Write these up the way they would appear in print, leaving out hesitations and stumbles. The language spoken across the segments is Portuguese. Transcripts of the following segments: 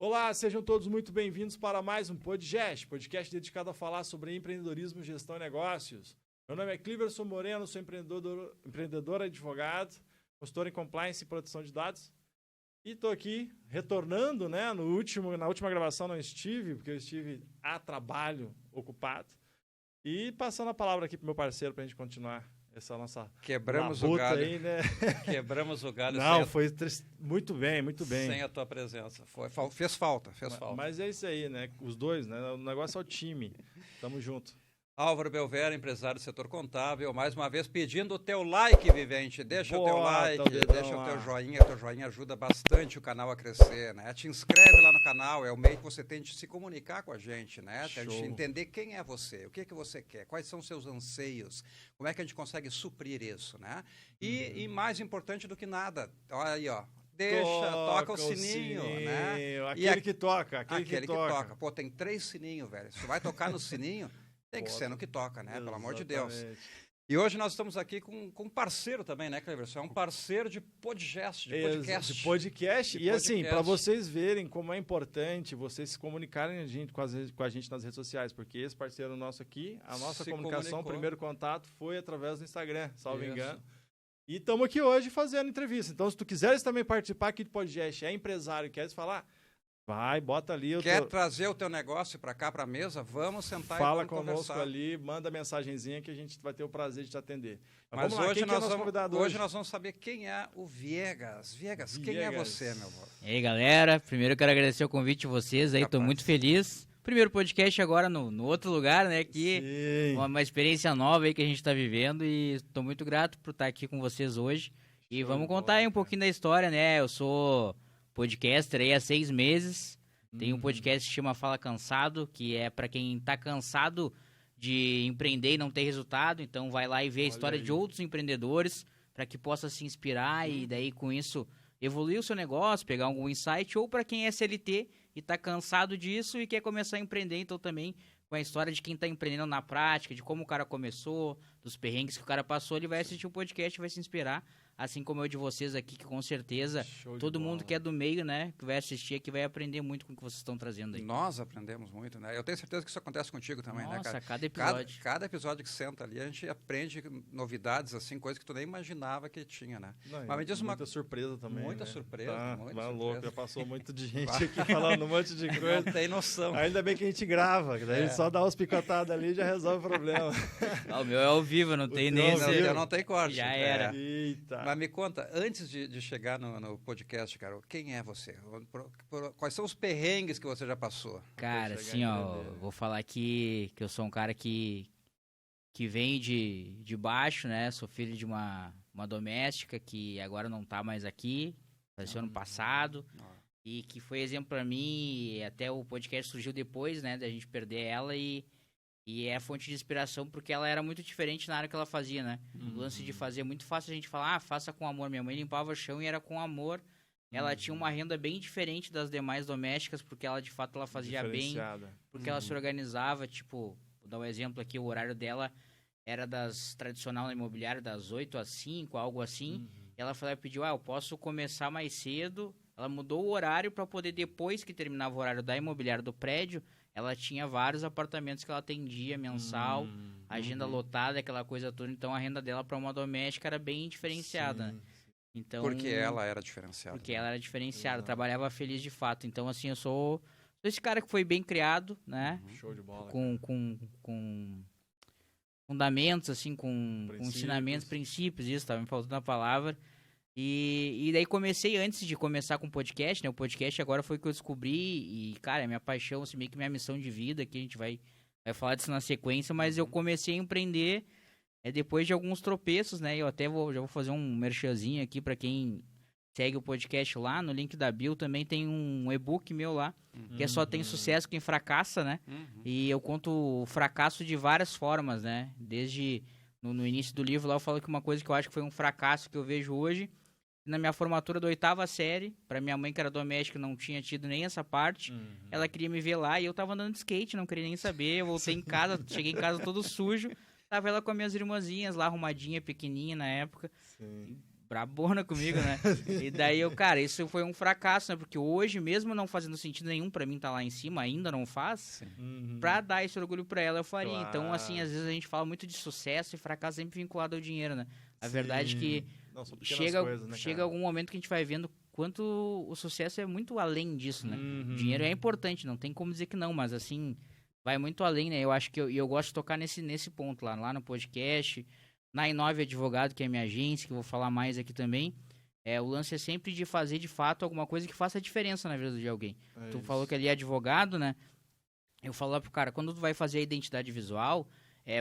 Olá, sejam todos muito bem-vindos para mais um podcast dedicado a falar sobre empreendedorismo, gestão e negócios. Meu nome é Cliverson Moreno, sou empreendedor, advogado, consultor em compliance e proteção de dados. E estou aqui retornando, né? Na última gravação não estive, porque eu estive a trabalho, ocupado. E passando a palavra aqui para o meu parceiro para a gente continuar essa nossa Quebramos o galho aí, né? Quebramos o galho. Não, foi muito bem, muito bem. Sem a tua presença. Fez falta. Mas é isso aí, né? Os dois, né? O negócio é o time. Tamo junto. Álvaro Belvera, empresário do setor contábil, mais uma vez pedindo o teu like, Vivente. Deixa o teu like, deixa o teu joinha. Teu joinha ajuda bastante o canal a crescer, né? Te inscreve lá no canal, é o meio que você tem de se comunicar com a gente, né? Tem de entender quem é você, o que que você quer, quais são os seus anseios, como é que a gente consegue suprir isso, né? E mais importante do que nada, olha aí, ó. Toca o sininho, né? Aquele que toca. Pô, tem 3 sininhos, velho. Se tu vai tocar no sininho... Tem que ser no que toca, né? Exatamente. Pelo amor de Deus. E hoje nós estamos aqui com um parceiro também, né, Cleverson? É um parceiro de podcast. De podcast. E assim, para vocês verem como é importante vocês se comunicarem com a gente nas redes sociais, porque esse parceiro nosso aqui, a nossa comunicação, o primeiro contato foi através do Instagram, salvo engano. E estamos aqui hoje fazendo entrevista. Então, se tu quiseres também participar aqui do podcast, é empresário, queres falar... Vai, bota ali. Quer trazer o teu negócio para cá, para a mesa? Vamos sentar Fala e vamos conosco conversar. Ali, manda mensagenzinha que a gente vai ter o prazer de te atender. Mas hoje nós vamos saber quem é o Viegas. Viegas, quem é você, meu avô? E aí, galera, primeiro eu quero agradecer o convite de vocês aí, estou muito feliz. Primeiro podcast agora no outro lugar, né, aqui, uma experiência nova aí que a gente está vivendo e estou muito grato por estar aqui com vocês hoje. E vamos contar aí um pouquinho da história, né, eu sou... podcaster aí há 6 meses, tem um podcast que chama Fala Cansado, que é para quem tá cansado de empreender e não ter resultado, então vai lá e vê a história de outros empreendedores, para que possa se inspirar e daí com isso evoluir o seu negócio, pegar algum insight, ou para quem é CLT e tá cansado disso e quer começar a empreender, então também com a história de quem tá empreendendo na prática, de como o cara começou, dos perrengues que o cara passou, ele vai assistir o podcast e vai se inspirar, assim como eu de vocês aqui, que com certeza todo mundo que é do meio, né, que vai assistir aqui, vai aprender muito com o que vocês estão trazendo aí. Nós aprendemos muito, né? Eu tenho certeza que isso acontece contigo também, né, cara? Cada episódio. Cada episódio que senta ali, a gente aprende novidades, assim, coisas que tu nem imaginava que tinha, né? Não, mas me diz muita surpresa também, muita né? surpresa, louco, já passou muito de gente aqui falando um monte de coisa. Não tem noção. Ainda bem que a gente grava, daí a gente só dá umas picotadas ali e já resolve o problema. O meu é ao vivo, não tem nem... Não tem corte. Já era. Eita. Mas me conta, antes de chegar no podcast, cara, quem é você? Quais são os perrengues que você já passou? Cara, assim, ó, vou falar que eu sou um cara que vem de baixo, né? Sou filho de uma doméstica que agora não tá mais aqui, faleceu ano passado, e que foi exemplo pra mim, e até o podcast surgiu depois, né, da gente perder ela, e é fonte de inspiração porque ela era muito diferente na área que ela fazia, né? O lance de fazer, é muito fácil a gente falar, faça com amor. Minha mãe limpava o chão e era com amor. Ela tinha uma renda bem diferente das demais domésticas, porque ela, de fato, ela fazia bem. Porque ela se organizava, tipo, vou dar um exemplo aqui, o horário dela era tradicional na imobiliária, das 8 às 5, algo assim. E ela falou, pediu, eu posso começar mais cedo. Ela mudou o horário para poder, depois que terminava o horário da imobiliária do prédio, ela tinha vários apartamentos que ela atendia mensal, agenda lotada, aquela coisa toda. Então, a renda dela para uma doméstica era bem diferenciada. Então, porque ela era diferenciada. Porque ela era diferenciada, trabalhava feliz de fato. Então, assim, eu sou esse cara que foi bem criado, né? Show de bola. Com fundamentos, assim, com ensinamentos, princípios, isso, tava me faltando a palavra. E daí comecei, antes de começar com o podcast, né? O podcast agora foi que eu descobri e, cara, é minha paixão, assim, meio que minha missão de vida, que a gente vai falar disso na sequência, mas eu comecei a empreender depois de alguns tropeços, né? Eu até já vou fazer um merchanzinho aqui pra quem segue o podcast lá, no link da bio também tem um e-book meu lá, que é Só Tem Sucesso Quem Fracassa, né? E eu conto o fracasso de várias formas, né? Desde no início do livro lá eu falo que uma coisa que eu acho que foi um fracasso que eu vejo hoje, na minha formatura da 8ª série, pra minha mãe que era doméstica não tinha tido nem essa parte, ela queria me ver lá e eu tava andando de skate, não queria nem saber, eu voltei em casa, cheguei em casa todo sujo, tava ela com as minhas irmãzinhas lá, arrumadinha, pequenininha na época, brabona comigo, né? E daí cara, isso foi um fracasso, né? Porque hoje, mesmo não fazendo sentido nenhum pra mim estar lá em cima, ainda não faz, pra dar esse orgulho pra ela, eu faria. Claro. Então, assim, às vezes a gente fala muito de sucesso e fracasso sempre vinculado ao dinheiro, né? A verdade é que chega algum momento que a gente vai vendo quanto o sucesso é muito além disso, né? O dinheiro é importante, não tem como dizer que não, mas assim, vai muito além, né? Eu acho que eu gosto de tocar nesse ponto lá no podcast, na Inove Advogado, que é a minha agência, que eu vou falar mais aqui também. O lance é sempre de fazer, de fato, alguma coisa que faça diferença na vida de alguém. Tu falou que ali é advogado, né? Eu falo lá pro cara, quando tu vai fazer a identidade visual,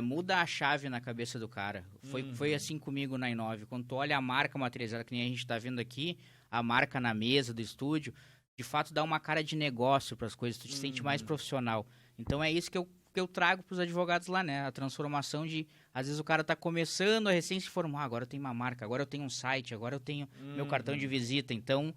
muda a chave na cabeça do cara. Foi assim comigo na Inove. Quando tu olha a marca materializada, que nem a gente tá vendo aqui, a marca na mesa do estúdio, de fato dá uma cara de negócio pras coisas, tu te sente mais profissional. Então é isso que eu trago pros advogados lá, né? A transformação de, às vezes o cara tá começando a recém se formar, agora eu tenho uma marca, agora eu tenho um site, agora eu tenho meu cartão de visita. Então,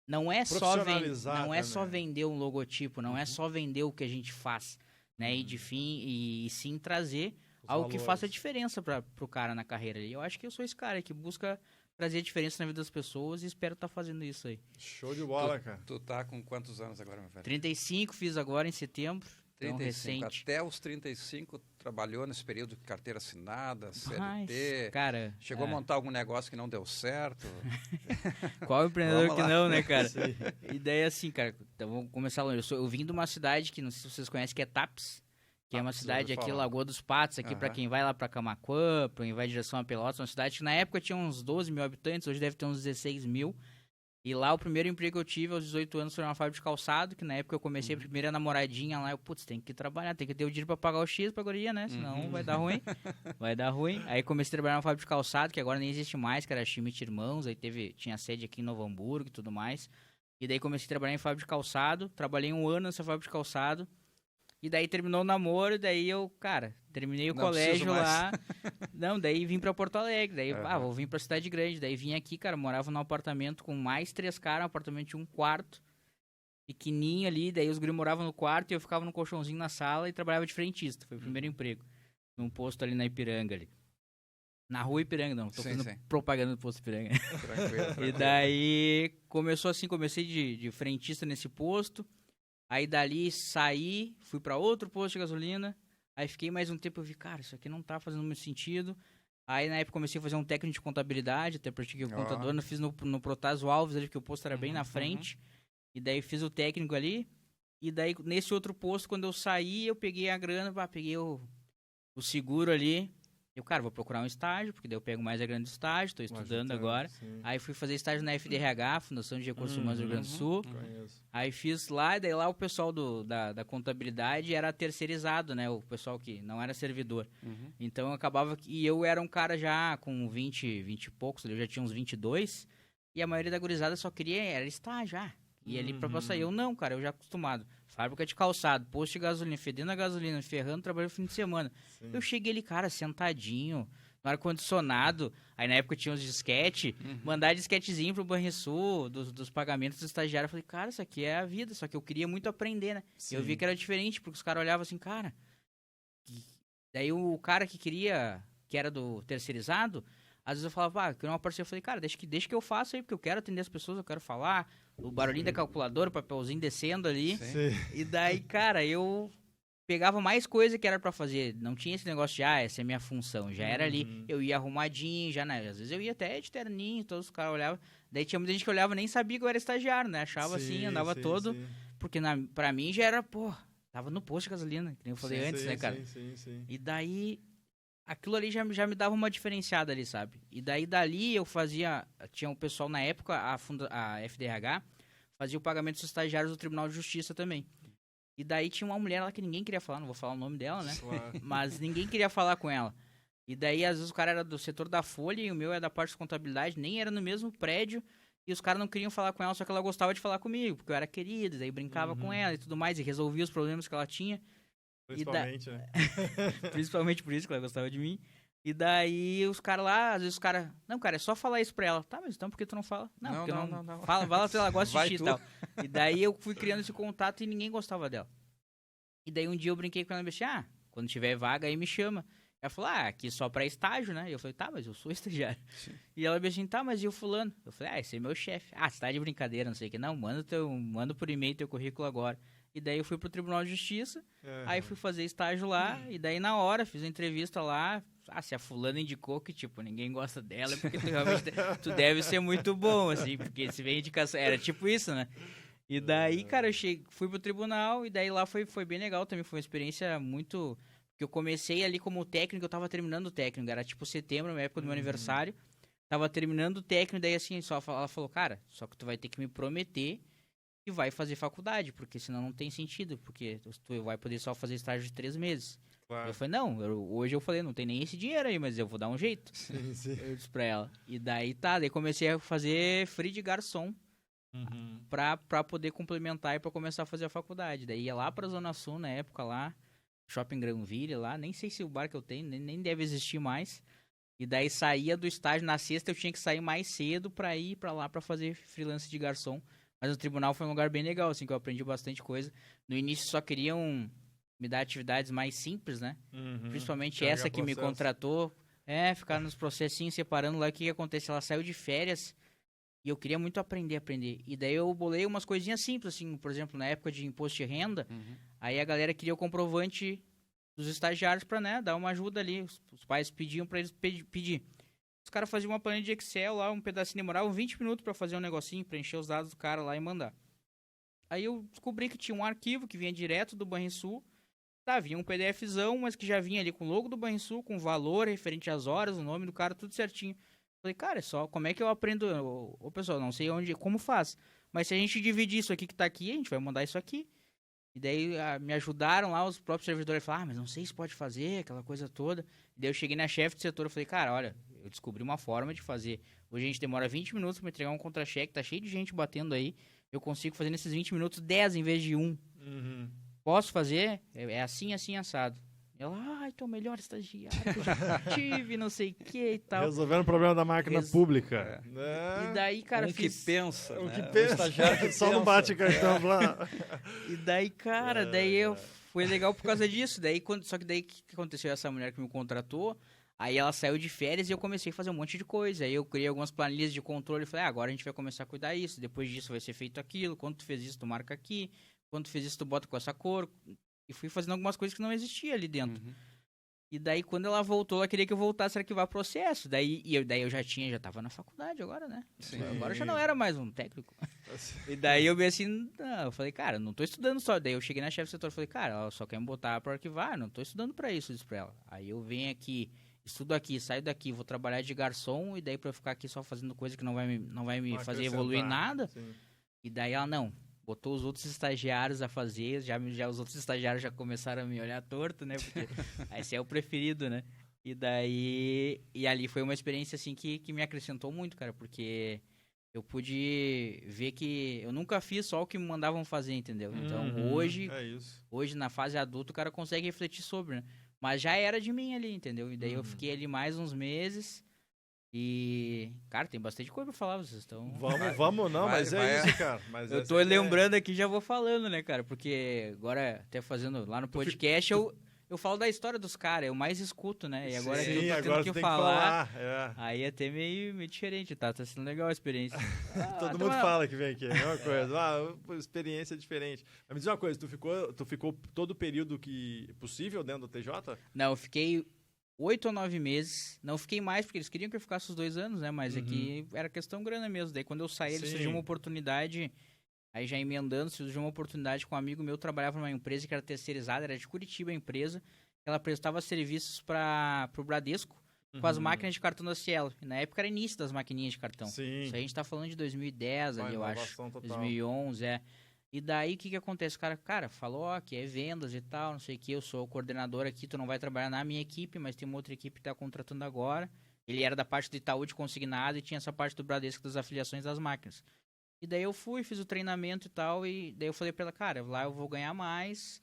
não é só vender um logotipo, não é só vender o que a gente faz, né? E sim trazer algo que faça diferença pro cara na carreira. E eu acho que eu sou esse cara que busca trazer diferença na vida das pessoas e espero estar fazendo isso aí. Show de bola, cara. Tu tá com quantos anos agora, meu velho? 35, fiz agora em setembro. 35. Recente. Até os 35 trabalhou nesse período de carteira assinada, CLT. Cara, chegou a montar algum negócio que não deu certo. Qual empreendedor que não, né, cara? E daí assim, cara, então vamos começar longe. Eu vim de uma cidade que não sei se vocês conhecem, que é Tapes, que é uma cidade aqui, Lagoa dos Patos, aqui pra quem vai lá pra Camaquã, pra quem vai em direção a Pelotas, uma cidade que na época tinha uns 12 mil habitantes, hoje deve ter uns 16 mil. E lá o primeiro emprego que eu tive aos 18 anos foi numa fábrica de calçado, que na época eu comecei a primeira namoradinha lá, tem que trabalhar, tem que ter o dinheiro pra pagar o X pra guria, né? Senão vai dar ruim. Vai dar ruim. Aí comecei a trabalhar numa fábrica de calçado, que agora nem existe mais, que era Schmidt Irmãos, aí tinha sede aqui em Novo Hamburgo e tudo mais. E daí comecei a trabalhar em fábrica de calçado, trabalhei 1 ano nessa fábrica de calçado. E daí terminou o namoro, e daí eu, cara, terminei o colégio lá. Não, daí vim pra Porto Alegre. Daí, vou vir pra cidade grande. Daí vim aqui, cara, morava num apartamento com mais 3 caras, um apartamento de 1 quarto, pequenininho ali. Daí os guris moravam no quarto e eu ficava no colchãozinho na sala e trabalhava de frentista. Foi o primeiro emprego. Num posto ali na Ipiranga ali. Na rua Ipiranga, não. Tô fazendo propaganda do posto Ipiranga. Tranquilo. E daí começou assim, comecei de frentista nesse posto. Aí dali saí, fui pra outro posto de gasolina, aí fiquei mais um tempo, eu vi, cara, isso aqui não tá fazendo muito sentido. Aí na época comecei a fazer um técnico de contabilidade, até pratiquei o contador, fiz no Protásio Alves ali, porque o posto era bem na frente. E daí fiz o técnico ali, e daí nesse outro posto, quando eu saí, eu peguei a grana, peguei o seguro ali. Eu, cara, vou procurar um estágio, porque daí eu pego mais a grana do estágio, tô estudando agora. Sim. Aí fui fazer estágio na FDRH, Fundação de Recursos Humanos do Rio Grande do Sul. Aí fiz lá, e daí lá o pessoal da contabilidade era terceirizado, né? O pessoal que não era servidor. Então eu acabava... E eu era um cara já com 20 e poucos, eu já tinha uns 22, e a maioria da gurizada só queria, era estágio, E ali pra passar. Eu não, cara, eu já acostumado. Fábrica de calçado, posto de gasolina, fedendo a gasolina, ferrando, trabalhando no fim de semana. Sim. Eu cheguei ali, cara, sentadinho, no ar-condicionado. Aí na época tinha uns disquete, mandar disquetezinho pro Banrisul, dos pagamentos do estagiário. Eu falei, cara, isso aqui é a vida, só que eu queria muito aprender, né? Eu vi que era diferente, porque os caras olhavam assim, cara... Daí o cara que era do terceirizado, às vezes eu falava, queria uma parceria. Eu falei, cara, deixa que eu faça aí, porque eu quero atender as pessoas, eu quero falar... O barulhinho da calculadora, o papelzinho descendo ali. Sim. E daí, cara, eu pegava mais coisa que era pra fazer. Não tinha esse negócio de, essa é minha função. Já era ali. Eu ia arrumadinho, já, né? Às vezes eu ia até de terninho, todos os caras olhavam. Daí tinha muita gente que olhava e nem sabia que eu era estagiário, né? Achava assim, andava todo. Sim. Porque pra mim já era, tava no posto de gasolina, que nem eu falei antes, né, cara? Sim. E daí... Aquilo ali já me dava uma diferenciada ali, sabe? E daí dali eu fazia... Tinha um pessoal na época, a FDRH, fazia o pagamento dos estagiários do Tribunal de Justiça também. E daí tinha uma mulher lá que ninguém queria falar, não vou falar o nome dela, né? Claro. Mas ninguém queria falar com ela. E daí, às vezes, o cara era do setor da Folha e o meu era da parte de contabilidade, nem era no mesmo prédio. E os caras não queriam falar com ela, só que ela gostava de falar comigo, porque eu era querido, daí brincava com ela e tudo mais, e resolvia os problemas que ela tinha. Principalmente, né? Principalmente por isso que ela gostava de mim. E daí os caras lá, às vezes os caras... Não, cara, é só falar isso pra ela. Tá, mas então por que tu não fala? Não. Fala, vai lá se ela gosta de ti e tal. E daí eu fui criando esse contato e ninguém gostava dela. E daí um dia eu brinquei com ela e disse, quando tiver vaga aí me chama. Ela falou, aqui só pra estágio, né? E eu falei, tá, mas eu sou estagiário. Sim. E ela me assim, tá, mas e o fulano? Eu falei, esse é meu chefe. Você tá de brincadeira, não sei o que. Não, manda por e-mail teu currículo agora. E daí eu fui pro Tribunal de Justiça, aí fui fazer estágio lá, e daí na hora fiz a entrevista lá. Se a fulana indicou que, tipo, ninguém gosta dela, é porque tu realmente tu deve ser muito bom, assim, porque se vem indicação, era tipo isso, né? E daí, cara, fui pro tribunal, e daí lá foi bem legal também, foi uma experiência muito... Porque eu comecei ali como técnico, eu tava terminando o técnico, era tipo setembro, na época do meu aniversário, tava terminando o técnico, daí assim, ela falou, cara, só que tu vai ter que me prometer que vai fazer faculdade, porque senão não tem sentido, porque tu vai poder só fazer estágio de 3 meses. Claro. Eu falei, não, hoje eu falei, não tem nem esse dinheiro aí, mas eu vou dar um jeito. Sim, sim. Eu disse pra ela. E daí daí comecei a fazer free de garçom pra poder complementar e pra começar a fazer a faculdade. Daí ia lá pra Zona Sul na época lá, Shopping Granville lá, nem sei se o bar que eu tenho, nem deve existir mais. E daí saía do estágio, na sexta eu tinha que sair mais cedo pra ir pra lá pra fazer freelance de garçom. Mas o tribunal foi um lugar bem legal, assim, que eu aprendi bastante coisa. No início só queriam me dar atividades mais simples, né? Principalmente essa que me contratou. Ficar nos processinhos, separando lá o que acontece. Ela saiu de férias e eu queria muito aprender. E daí eu bolei umas coisinhas simples, assim, por exemplo, na época de imposto de renda, aí a galera queria o comprovante dos estagiários pra, né, dar uma ajuda ali. Os pais pediam pra eles pedir. Os caras faziam uma planilha de Excel lá, um pedacinho, demoravam 20 minutos pra fazer um negocinho, preencher os dados do cara lá e mandar. Aí eu descobri que tinha um arquivo que vinha direto do Banrisul. Vinha um PDFzão, mas que já vinha ali com o logo do Banrisul, com valor referente às horas, o nome do cara, tudo certinho. Falei, cara, como é que eu aprendo? Ô, pessoal, não sei como faz. Mas se a gente dividir isso aqui que tá aqui, a gente vai mandar isso aqui. E daí me ajudaram lá, os próprios servidores falaram, mas não sei se pode fazer, aquela coisa toda. E daí eu cheguei na chefe do setor e falei, cara, olha, eu descobri uma forma de fazer. Hoje a gente demora 20 minutos pra entregar um contra-cheque, tá cheio de gente batendo aí. Eu consigo fazer nesses 20 minutos 10 em vez de 1. Posso fazer? É assim, assado. Ela, então melhor estagiário que eu já tive, não sei o que e tal. Resolvendo o problema da máquina pública. E daí, cara, que pensa, o né? que pensa. Estagiário que só não bate cartão lá. E daí, cara, foi legal por causa disso. Só que daí, o que aconteceu? Essa mulher que me contratou, aí ela saiu de férias e eu comecei a fazer um monte de coisa. Aí eu criei algumas planilhas de controle e falei, agora a gente vai começar a cuidar disso. Depois disso vai ser feito aquilo. Quando tu fez isso, tu marca aqui. Quando tu fez isso, tu bota com essa cor. E fui fazendo algumas coisas que não existiam ali dentro. E daí, quando ela voltou, ela queria que eu voltasse a arquivar processo. Daí eu já tava na faculdade agora, né? Sim. Agora eu já não era mais um técnico. E daí eu vi assim, eu falei, cara, não tô estudando só. Daí eu cheguei na chefe do setor e falei, cara, ela só quer me botar pra arquivar, não tô estudando pra isso, disse pra ela. Aí eu venho aqui, estudo aqui, saio daqui, vou trabalhar de garçom, e daí pra eu ficar aqui só fazendo coisa que não vai me fazer evoluir nada. Sim. E daí ela, não, botou os outros estagiários a fazer, já os outros estagiários já começaram a me olhar torto, né? Porque esse é o preferido, né? E ali foi uma experiência, assim, que me acrescentou muito, cara, porque eu pude ver que eu nunca fiz só o que me mandavam fazer, entendeu? Então, hoje, na fase adulta, o cara consegue refletir sobre, né? Mas já era de mim ali, entendeu? E daí eu fiquei ali mais uns meses. E, cara, tem bastante coisa pra falar, vocês estão... Mas é isso, cara. Mas eu tô lembrando aqui, já vou falando, né, cara? Porque agora, até fazendo lá no podcast, eu falo da história dos caras, eu mais escuto, né? E agora que eu tô tendo que falar, aí é até meio diferente, tá? Tá sendo legal a experiência. Todo mundo fala que vem aqui, é a mesma coisa. Experiência diferente. Mas me diz uma coisa, tu ficou todo o período possível dentro do TJ? Não, eu fiquei 8 ou 9 meses. Não fiquei mais, porque eles queriam que eu ficasse os 2 anos, né? Mas aqui era questão grana mesmo. Daí quando eu saí, eles surgiu uma oportunidade, aí já emendando, surgiu uma oportunidade com um amigo meu, trabalhava numa empresa que era terceirizada, era de Curitiba a empresa. Ela prestava serviços pro Bradesco com as máquinas de cartão da Cielo. E na época era início das maquininhas de cartão. Sim. Isso aí a gente tá falando de 2010 ali, eu acho. Total. 2011, E daí, o que acontece? O cara falou, que é vendas e tal, não sei o que, eu sou o coordenador aqui, tu não vai trabalhar na minha equipe, mas tem uma outra equipe que tá contratando agora. Ele era da parte do Itaú de consignado e tinha essa parte do Bradesco das afiliações das máquinas. E daí eu fiz o treinamento e tal, e daí eu falei pra ela, cara, lá eu vou ganhar mais,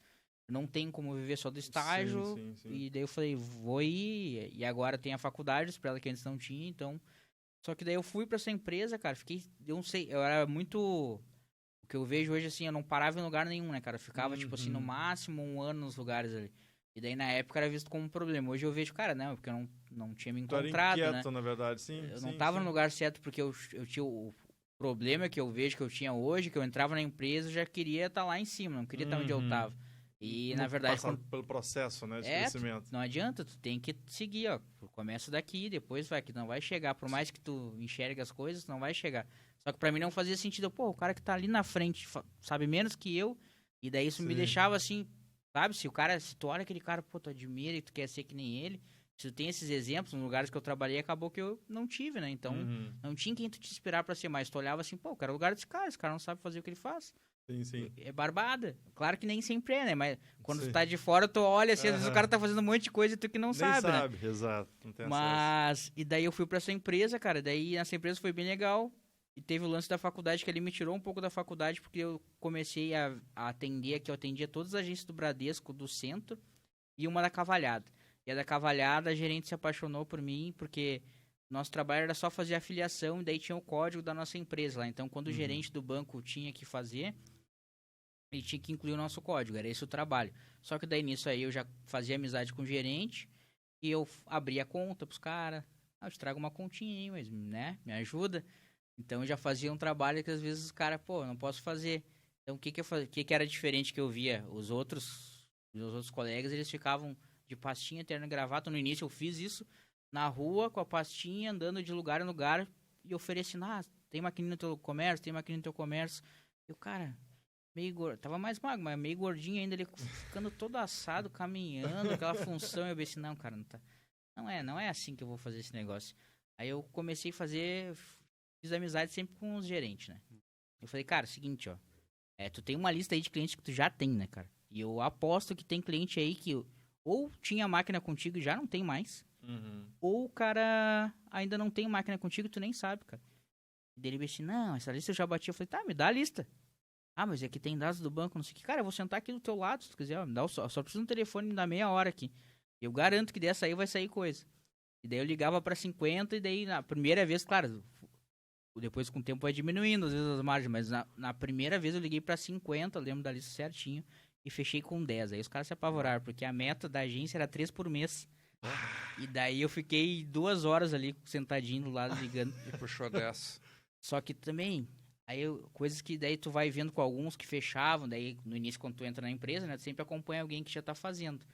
não tem como viver só do estágio. Sim. E daí eu falei, vou ir, e agora tem a faculdade, pra ela que antes não tinha, então... Só que daí eu fui pra essa empresa, cara, eu não sei, eu era muito... O que eu vejo hoje, assim, eu não parava em lugar nenhum, né, cara? Eu ficava, tipo assim, no máximo 1 ano nos lugares ali. E daí, na época, era visto como um problema. Hoje eu vejo, cara, não, porque eu não tinha me Tu era encontrado, inquieto, né? na verdade, sim. Eu sim, não tava sim. no lugar certo, porque eu tinha o problema que eu vejo que eu tinha hoje, que eu entrava na empresa, eu já queria estar lá em cima, não queria estar onde eu tava. E, na verdade... Passar pelo processo, né, de crescimento. Não adianta, tu tem que seguir, ó. Começa daqui, depois vai, que não vai chegar. Por mais que tu enxergue as coisas, não vai chegar. Só que pra mim não fazia sentido. Pô, o cara que tá ali na frente sabe menos que eu, e daí isso me deixava assim, sabe? Se tu olha aquele cara, pô, tu admira e tu quer ser que nem ele. Se tu tem esses exemplos, nos lugares que eu trabalhei, acabou que eu não tive, né? Então, não tinha quem tu te esperar pra ser mais. Tu olhava assim, pô, eu quero o lugar desse cara, esse cara não sabe fazer o que ele faz. Sim. É barbada. Claro que nem sempre é, né? Mas quando tu tá de fora, tu olha assim, às vezes o cara tá fazendo um monte de coisa e tu que não sabe, né? Exato. Não tem Mas, e daí eu fui pra essa empresa, cara, daí essa empresa foi bem legal. E teve o lance da faculdade, que ele me tirou um pouco da faculdade, porque eu comecei a atender, que eu atendia todas as agências do Bradesco, do centro, e uma da Cavalhada. E a da Cavalhada, a gerente se apaixonou por mim, porque nosso trabalho era só fazer a afiliação, e daí tinha o código da nossa empresa lá. Então, quando o gerente do banco tinha que fazer, ele tinha que incluir o nosso código, era esse o trabalho. Só que daí nisso aí eu já fazia amizade com o gerente, e eu abria a conta pros caras. Eu te trago uma continha aí, mas, né, me ajuda. Então eu já fazia um trabalho que às vezes os caras, pô, não posso fazer. Então o que era diferente que eu via? Os outros colegas, eles ficavam de pastinha, terno e gravata. No início eu fiz isso na rua, com a pastinha, andando de lugar em lugar e oferecendo, tem maquininha no teu comércio, tem maquininha no teu comércio. E o cara, meio gordo, tava mais magro, mas meio gordinho ainda, ele ficando todo assado, caminhando, aquela função. Eu pensei, não, cara, não é assim que eu vou fazer esse negócio. Aí eu comecei a fiz amizade sempre com os gerentes, né? Eu falei, cara, seguinte, ó. Tu tem uma lista aí de clientes que tu já tem, né, cara? E eu aposto que tem cliente aí que ou tinha máquina contigo e já não tem mais. Ou o cara ainda não tem máquina contigo e tu nem sabe, cara. E daí ele disse, não, essa lista eu já bati. Eu falei, tá, me dá a lista. Mas aqui tem dados do banco, não sei o que. Cara, eu vou sentar aqui do teu lado, se tu quiser. Ó, só preciso um telefone, me dá meia hora aqui. Eu garanto que dessa aí vai sair coisa. E daí eu ligava pra 50 e daí na primeira vez, claro... Depois, com o tempo, vai diminuindo, às vezes, as margens. Mas na primeira vez eu liguei pra 50, lembro da lista certinho, e fechei com 10. Aí os caras se apavoraram, porque a meta da agência era 3 por mês. E daí eu fiquei 2 horas ali, sentadinho do lado, ligando. E puxou 10. Só que também, coisas que daí tu vai vendo com alguns que fechavam, daí no início, quando tu entra na empresa, né, tu sempre acompanha alguém que já tá fazendo.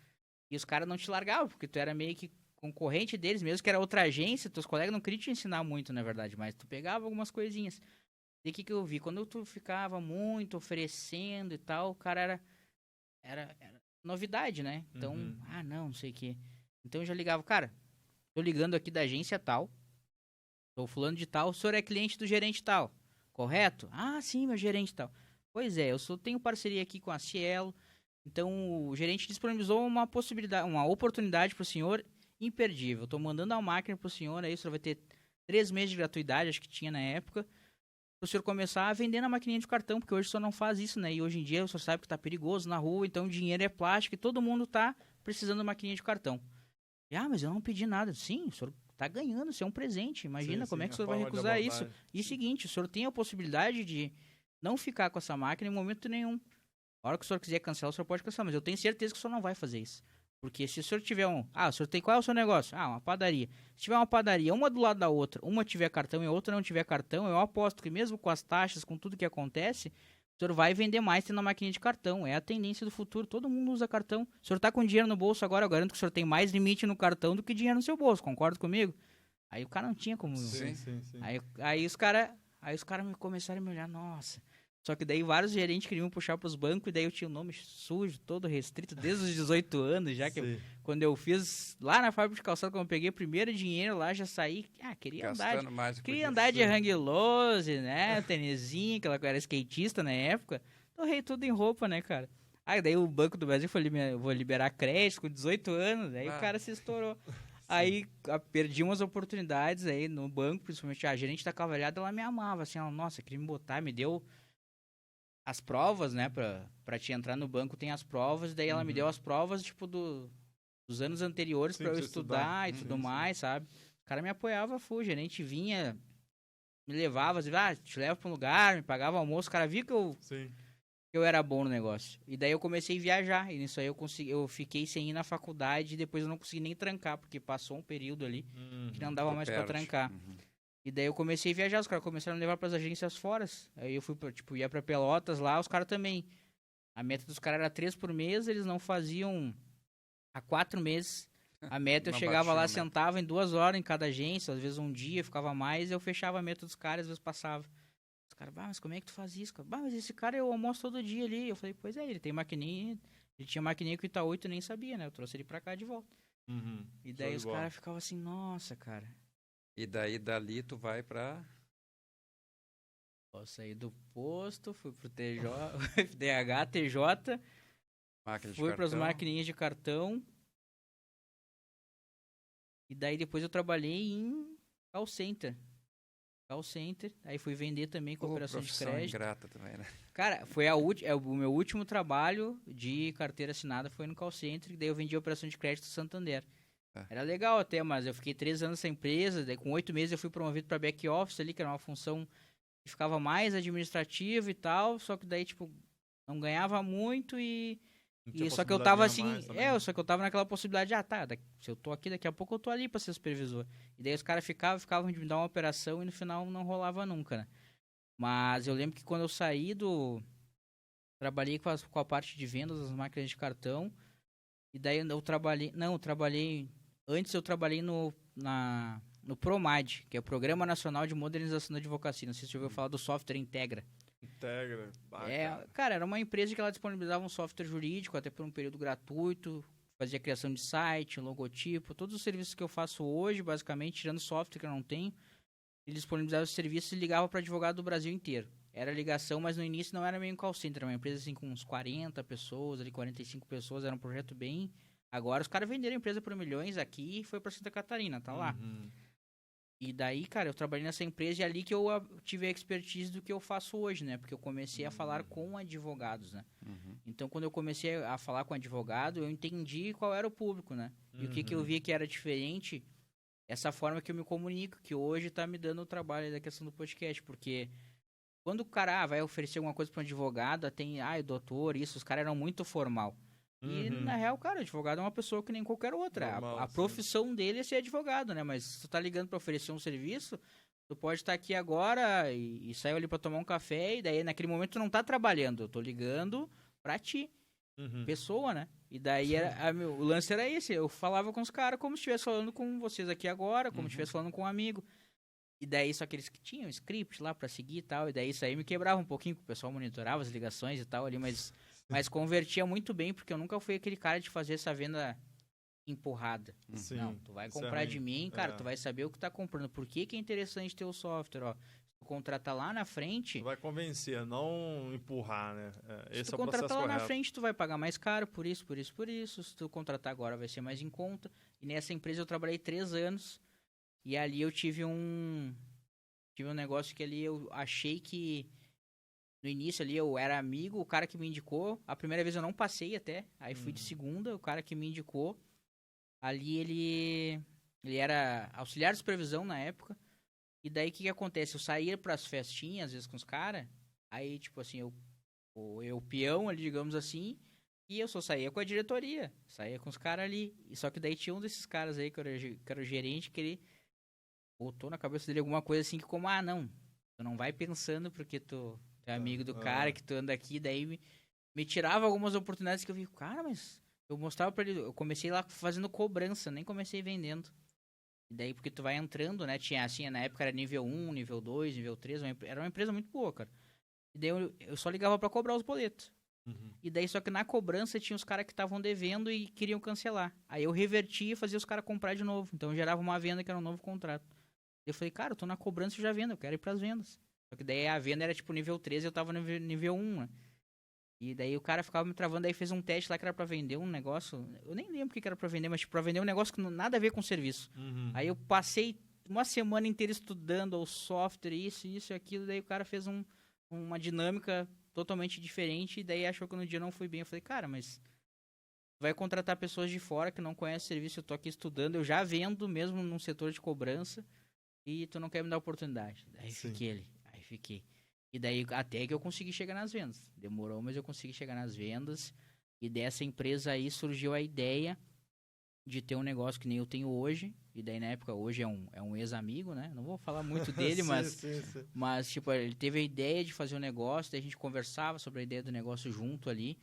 E os caras não te largavam, porque tu era meio que concorrente deles, mesmo que era outra agência, teus colegas não queriam te ensinar muito, na verdade, mas tu pegava algumas coisinhas. E o que eu vi? Quando tu ficava muito oferecendo e tal, o cara era novidade, né? Então, não sei o que. Então eu já ligava, cara, tô ligando aqui da agência tal, tô fulano de tal, o senhor é cliente do gerente tal, correto? Sim, meu gerente tal. Pois é, tenho parceria aqui com a Cielo, então o gerente disponibilizou uma possibilidade, uma oportunidade pro senhor imperdível. Eu tô mandando a máquina pro senhor, aí o senhor vai ter 3 meses de gratuidade, acho que tinha na época, pro senhor começar a vender na maquininha de cartão, porque hoje o senhor não faz isso, né? E hoje em dia o senhor sabe que tá perigoso na rua, então o dinheiro é plástico e todo mundo tá precisando de maquininha de cartão. Mas eu não pedi nada. Sim, o senhor tá ganhando, isso é um presente. Imagina como é que o senhor vai recusar isso. E seguinte, o senhor tem a possibilidade de não ficar com essa máquina em momento nenhum. A hora que o senhor quiser cancelar, o senhor pode cancelar, mas eu tenho certeza que o senhor não vai fazer isso. Porque se o senhor tiver o senhor tem, qual é o seu negócio? Uma padaria. Se tiver uma padaria, uma do lado da outra, uma tiver cartão e a outra não tiver cartão, eu aposto que mesmo com as taxas, com tudo que acontece, o senhor vai vender mais tendo a maquininha de cartão. É a tendência do futuro, todo mundo usa cartão. O senhor tá com dinheiro no bolso agora, eu garanto que o senhor tem mais limite no cartão do que dinheiro no seu bolso, concorda comigo? Aí o cara não tinha como... Sim. Aí os caras me começaram a me olhar, nossa... Só que daí vários gerentes queriam puxar pros bancos e daí eu tinha o nome sujo, todo restrito, desde os 18 anos, já que quando eu fiz lá na fábrica de calçado, quando eu peguei o primeiro dinheiro lá, já saí, queria andar de hang loose, né, tênisinho, aquela que era skatista na época, torrei tudo em roupa, né, cara. Daí o Banco do Brasil falou, vou liberar crédito com 18 anos, aí o cara se estourou. Aí perdi umas oportunidades aí no banco, principalmente a gerente da Cavalhada, ela me amava, assim, ela, nossa, queria me botar, me deu as provas, né, pra te entrar no banco tem as provas, daí ela me deu as provas, tipo, dos anos anteriores pra eu estudar e tudo mais, sabe? O cara me apoiava, o gerente vinha, me levava, te leva pra um lugar, me pagava almoço, o cara via que eu eu era bom no negócio. E daí eu comecei a viajar. E nisso aí eu fiquei sem ir na faculdade. E depois eu não consegui nem trancar, porque passou um período ali que não dava mais pra trancar. E daí eu comecei a viajar. Os caras começaram a me levar pras agências fora. Aí eu fui, ia pra Pelotas lá, os caras também. A meta dos caras era 3 por mês, eles não faziam há 4 meses. A meta eu chegava lá, sentava em 2 horas em cada agência, às vezes um dia, ficava mais, eu fechava a meta dos caras, às vezes passava. Os caras, mas como é que tu faz isso? Mas esse cara eu almoço todo dia ali. Eu falei, pois é, ele tem maquininha, ele tinha maquininha que o Itaú e tu nem sabia, né? Eu trouxe ele pra cá de volta. E daí os caras ficavam assim, nossa, cara. E daí dali tu vai pra... Eu saí do posto, fui pro TJ, DH, TJ, fui pras maquininhas de cartão. E daí depois eu trabalhei em call center. Aí fui vender também com operação de crédito. Ingrata também, né? Cara, foi o meu último trabalho de carteira assinada foi no call center, e daí eu vendi operação de crédito Santander. Era legal até, mas eu fiquei 3 anos nessa empresa, daí com 8 meses eu fui promovido para back office ali, que era uma função que ficava mais administrativa e tal, só que daí, tipo, não ganhava muito e só que eu tava assim, só que eu tava naquela possibilidade, se eu tô aqui, daqui a pouco eu tô ali pra ser supervisor. E daí os caras ficavam de me dar uma operação e no final não rolava nunca, né? Mas eu lembro que quando eu saí trabalhei com a parte de vendas das máquinas de cartão, e daí antes eu trabalhei no PROMAD, que é o Programa Nacional de Modernização da Advocacia, não sei se você ouviu falar do software Integra. Cara, era uma empresa que ela disponibilizava um software jurídico até por um período gratuito, fazia criação de site, logotipo, todos os serviços que eu faço hoje, basicamente, tirando software que eu não tenho, ele disponibilizava os serviços e ligava para advogado do Brasil inteiro. Era ligação, mas no início não era meio um call center, era uma empresa assim com uns 40 pessoas, ali 45 pessoas, era um projeto bem... Agora os caras venderam a empresa por milhões aqui e foi para Santa Catarina, tá lá. E daí, cara, eu trabalhei nessa empresa e é ali que eu tive a expertise do que eu faço hoje, né? Porque eu comecei a falar com advogados, né? Então, quando eu comecei a falar com advogado, eu entendi qual era o público, né? E o que eu via que era diferente, essa forma que eu me comunico, que hoje tá me dando o trabalho da questão do podcast. Porque quando o cara vai oferecer alguma coisa para um advogado, tem, doutor, isso, os caras eram muito formal. E, na real, cara, advogado é uma pessoa que nem qualquer outra. A profissão dele é ser advogado, né? Mas se tu tá ligando pra oferecer um serviço, tu pode estar aqui agora e sair ali pra tomar um café, e daí naquele momento tu não tá trabalhando. Eu tô ligando pra ti, pessoa, né? E daí o lance era esse. Eu falava com os caras como se estivesse falando com vocês aqui agora, como se estivesse falando com um amigo. E daí só que eles que tinham script lá pra seguir e tal, e daí isso aí me quebrava um pouquinho, porque o pessoal monitorava as ligações e tal ali, mas convertia muito bem, porque eu nunca fui aquele cara de fazer essa venda empurrada. Sim, não, tu vai comprar de mim, cara, tu vai saber o que tá comprando. Por que é interessante ter o software, ó. Se tu contratar lá na frente... Tu vai convencer, não empurrar, né? Se tu contratar lá na frente, tu vai pagar mais caro, por isso. Se tu contratar agora, vai ser mais em conta. E nessa empresa eu trabalhei 3 anos, e ali eu tive um negócio que ali eu achei que... No início ali eu era amigo, o cara que me indicou, a primeira vez eu não passei até, aí fui de segunda, o cara que me indicou, ali ele era auxiliar de supervisão na época, e daí o que acontece? Eu saía pras festinhas, às vezes com os caras, aí tipo assim, eu peão ali, digamos assim, e eu só saía com a diretoria, saía com os caras ali, e só que daí tinha um desses caras aí, que era o gerente, que ele botou na cabeça dele alguma coisa assim, que como, não, tu não vai pensando porque tu... é amigo do cara que tu anda aqui, daí me tirava algumas oportunidades que eu vi, cara, mas eu mostrava pra ele, eu comecei lá fazendo cobrança, nem comecei vendendo. E daí, porque tu vai entrando, né, tinha assim, na época era nível 1, nível 2, nível 3, era uma empresa muito boa, cara. E daí eu só ligava pra cobrar os boletos. E daí, só que na cobrança tinha os caras que estavam devendo e queriam cancelar. Aí eu revertia e fazia os caras comprar de novo. Então eu gerava uma venda que era um novo contrato. Eu falei, cara, eu tô na cobrança e já vendo, eu quero ir pras vendas. Só que daí a venda era tipo nível 13 e eu tava no nível 1, né? E daí o cara ficava me travando, aí fez um teste lá que era pra vender um negócio. Eu nem lembro o que era pra vender, mas tipo, pra vender um negócio que não nada a ver com o serviço. Aí eu passei uma semana inteira estudando o software, isso e aquilo, daí o cara fez uma dinâmica totalmente diferente, e daí achou que no dia não fui bem. Eu falei, cara, mas vai contratar pessoas de fora que não conhecem o serviço, eu tô aqui estudando, eu já vendo mesmo num setor de cobrança, e tu não quer me dar oportunidade. Aí fiquei ali. Fiquei. E daí, até que eu consegui chegar nas vendas. Demorou, mas eu consegui chegar nas vendas. E dessa empresa aí surgiu a ideia de ter um negócio que nem eu tenho hoje. E daí, na época, hoje é um ex-amigo, né? Não vou falar muito dele, sim. mas, tipo, ele teve a ideia de fazer um negócio, daí a gente conversava sobre a ideia do negócio junto ali.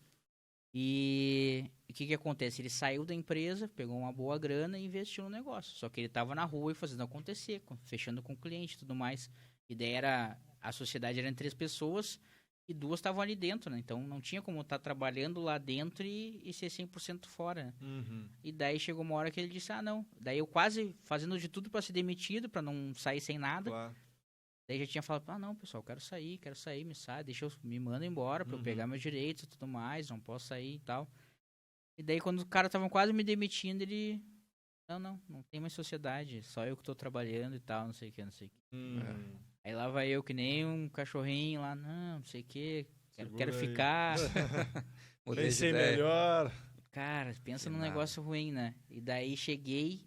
E o que acontece? Ele saiu da empresa, pegou uma boa grana e investiu no negócio. Só que ele estava na rua e fazendo acontecer, fechando com o cliente e tudo mais. E daí a sociedade era em 3 pessoas e 2 estavam ali dentro, né? Então não tinha como estar trabalhando lá dentro e ser 100% fora, né? Uhum. E daí chegou uma hora que ele disse, não. Daí eu quase fazendo de tudo para ser demitido, para não sair sem nada. Claro. Daí já tinha falado, não, pessoal, quero sair, me sai, me manda embora pra eu pegar meus direitos e tudo mais, não posso sair e tal. E daí quando os caras estavam quase me demitindo, ele, não tem mais sociedade, só eu que tô trabalhando e tal, não sei o que. Aí lá vai eu que nem um cachorrinho lá, não sei o que, quero ficar. Pensei melhor. Cara, pensa num negócio ruim, né? E daí cheguei,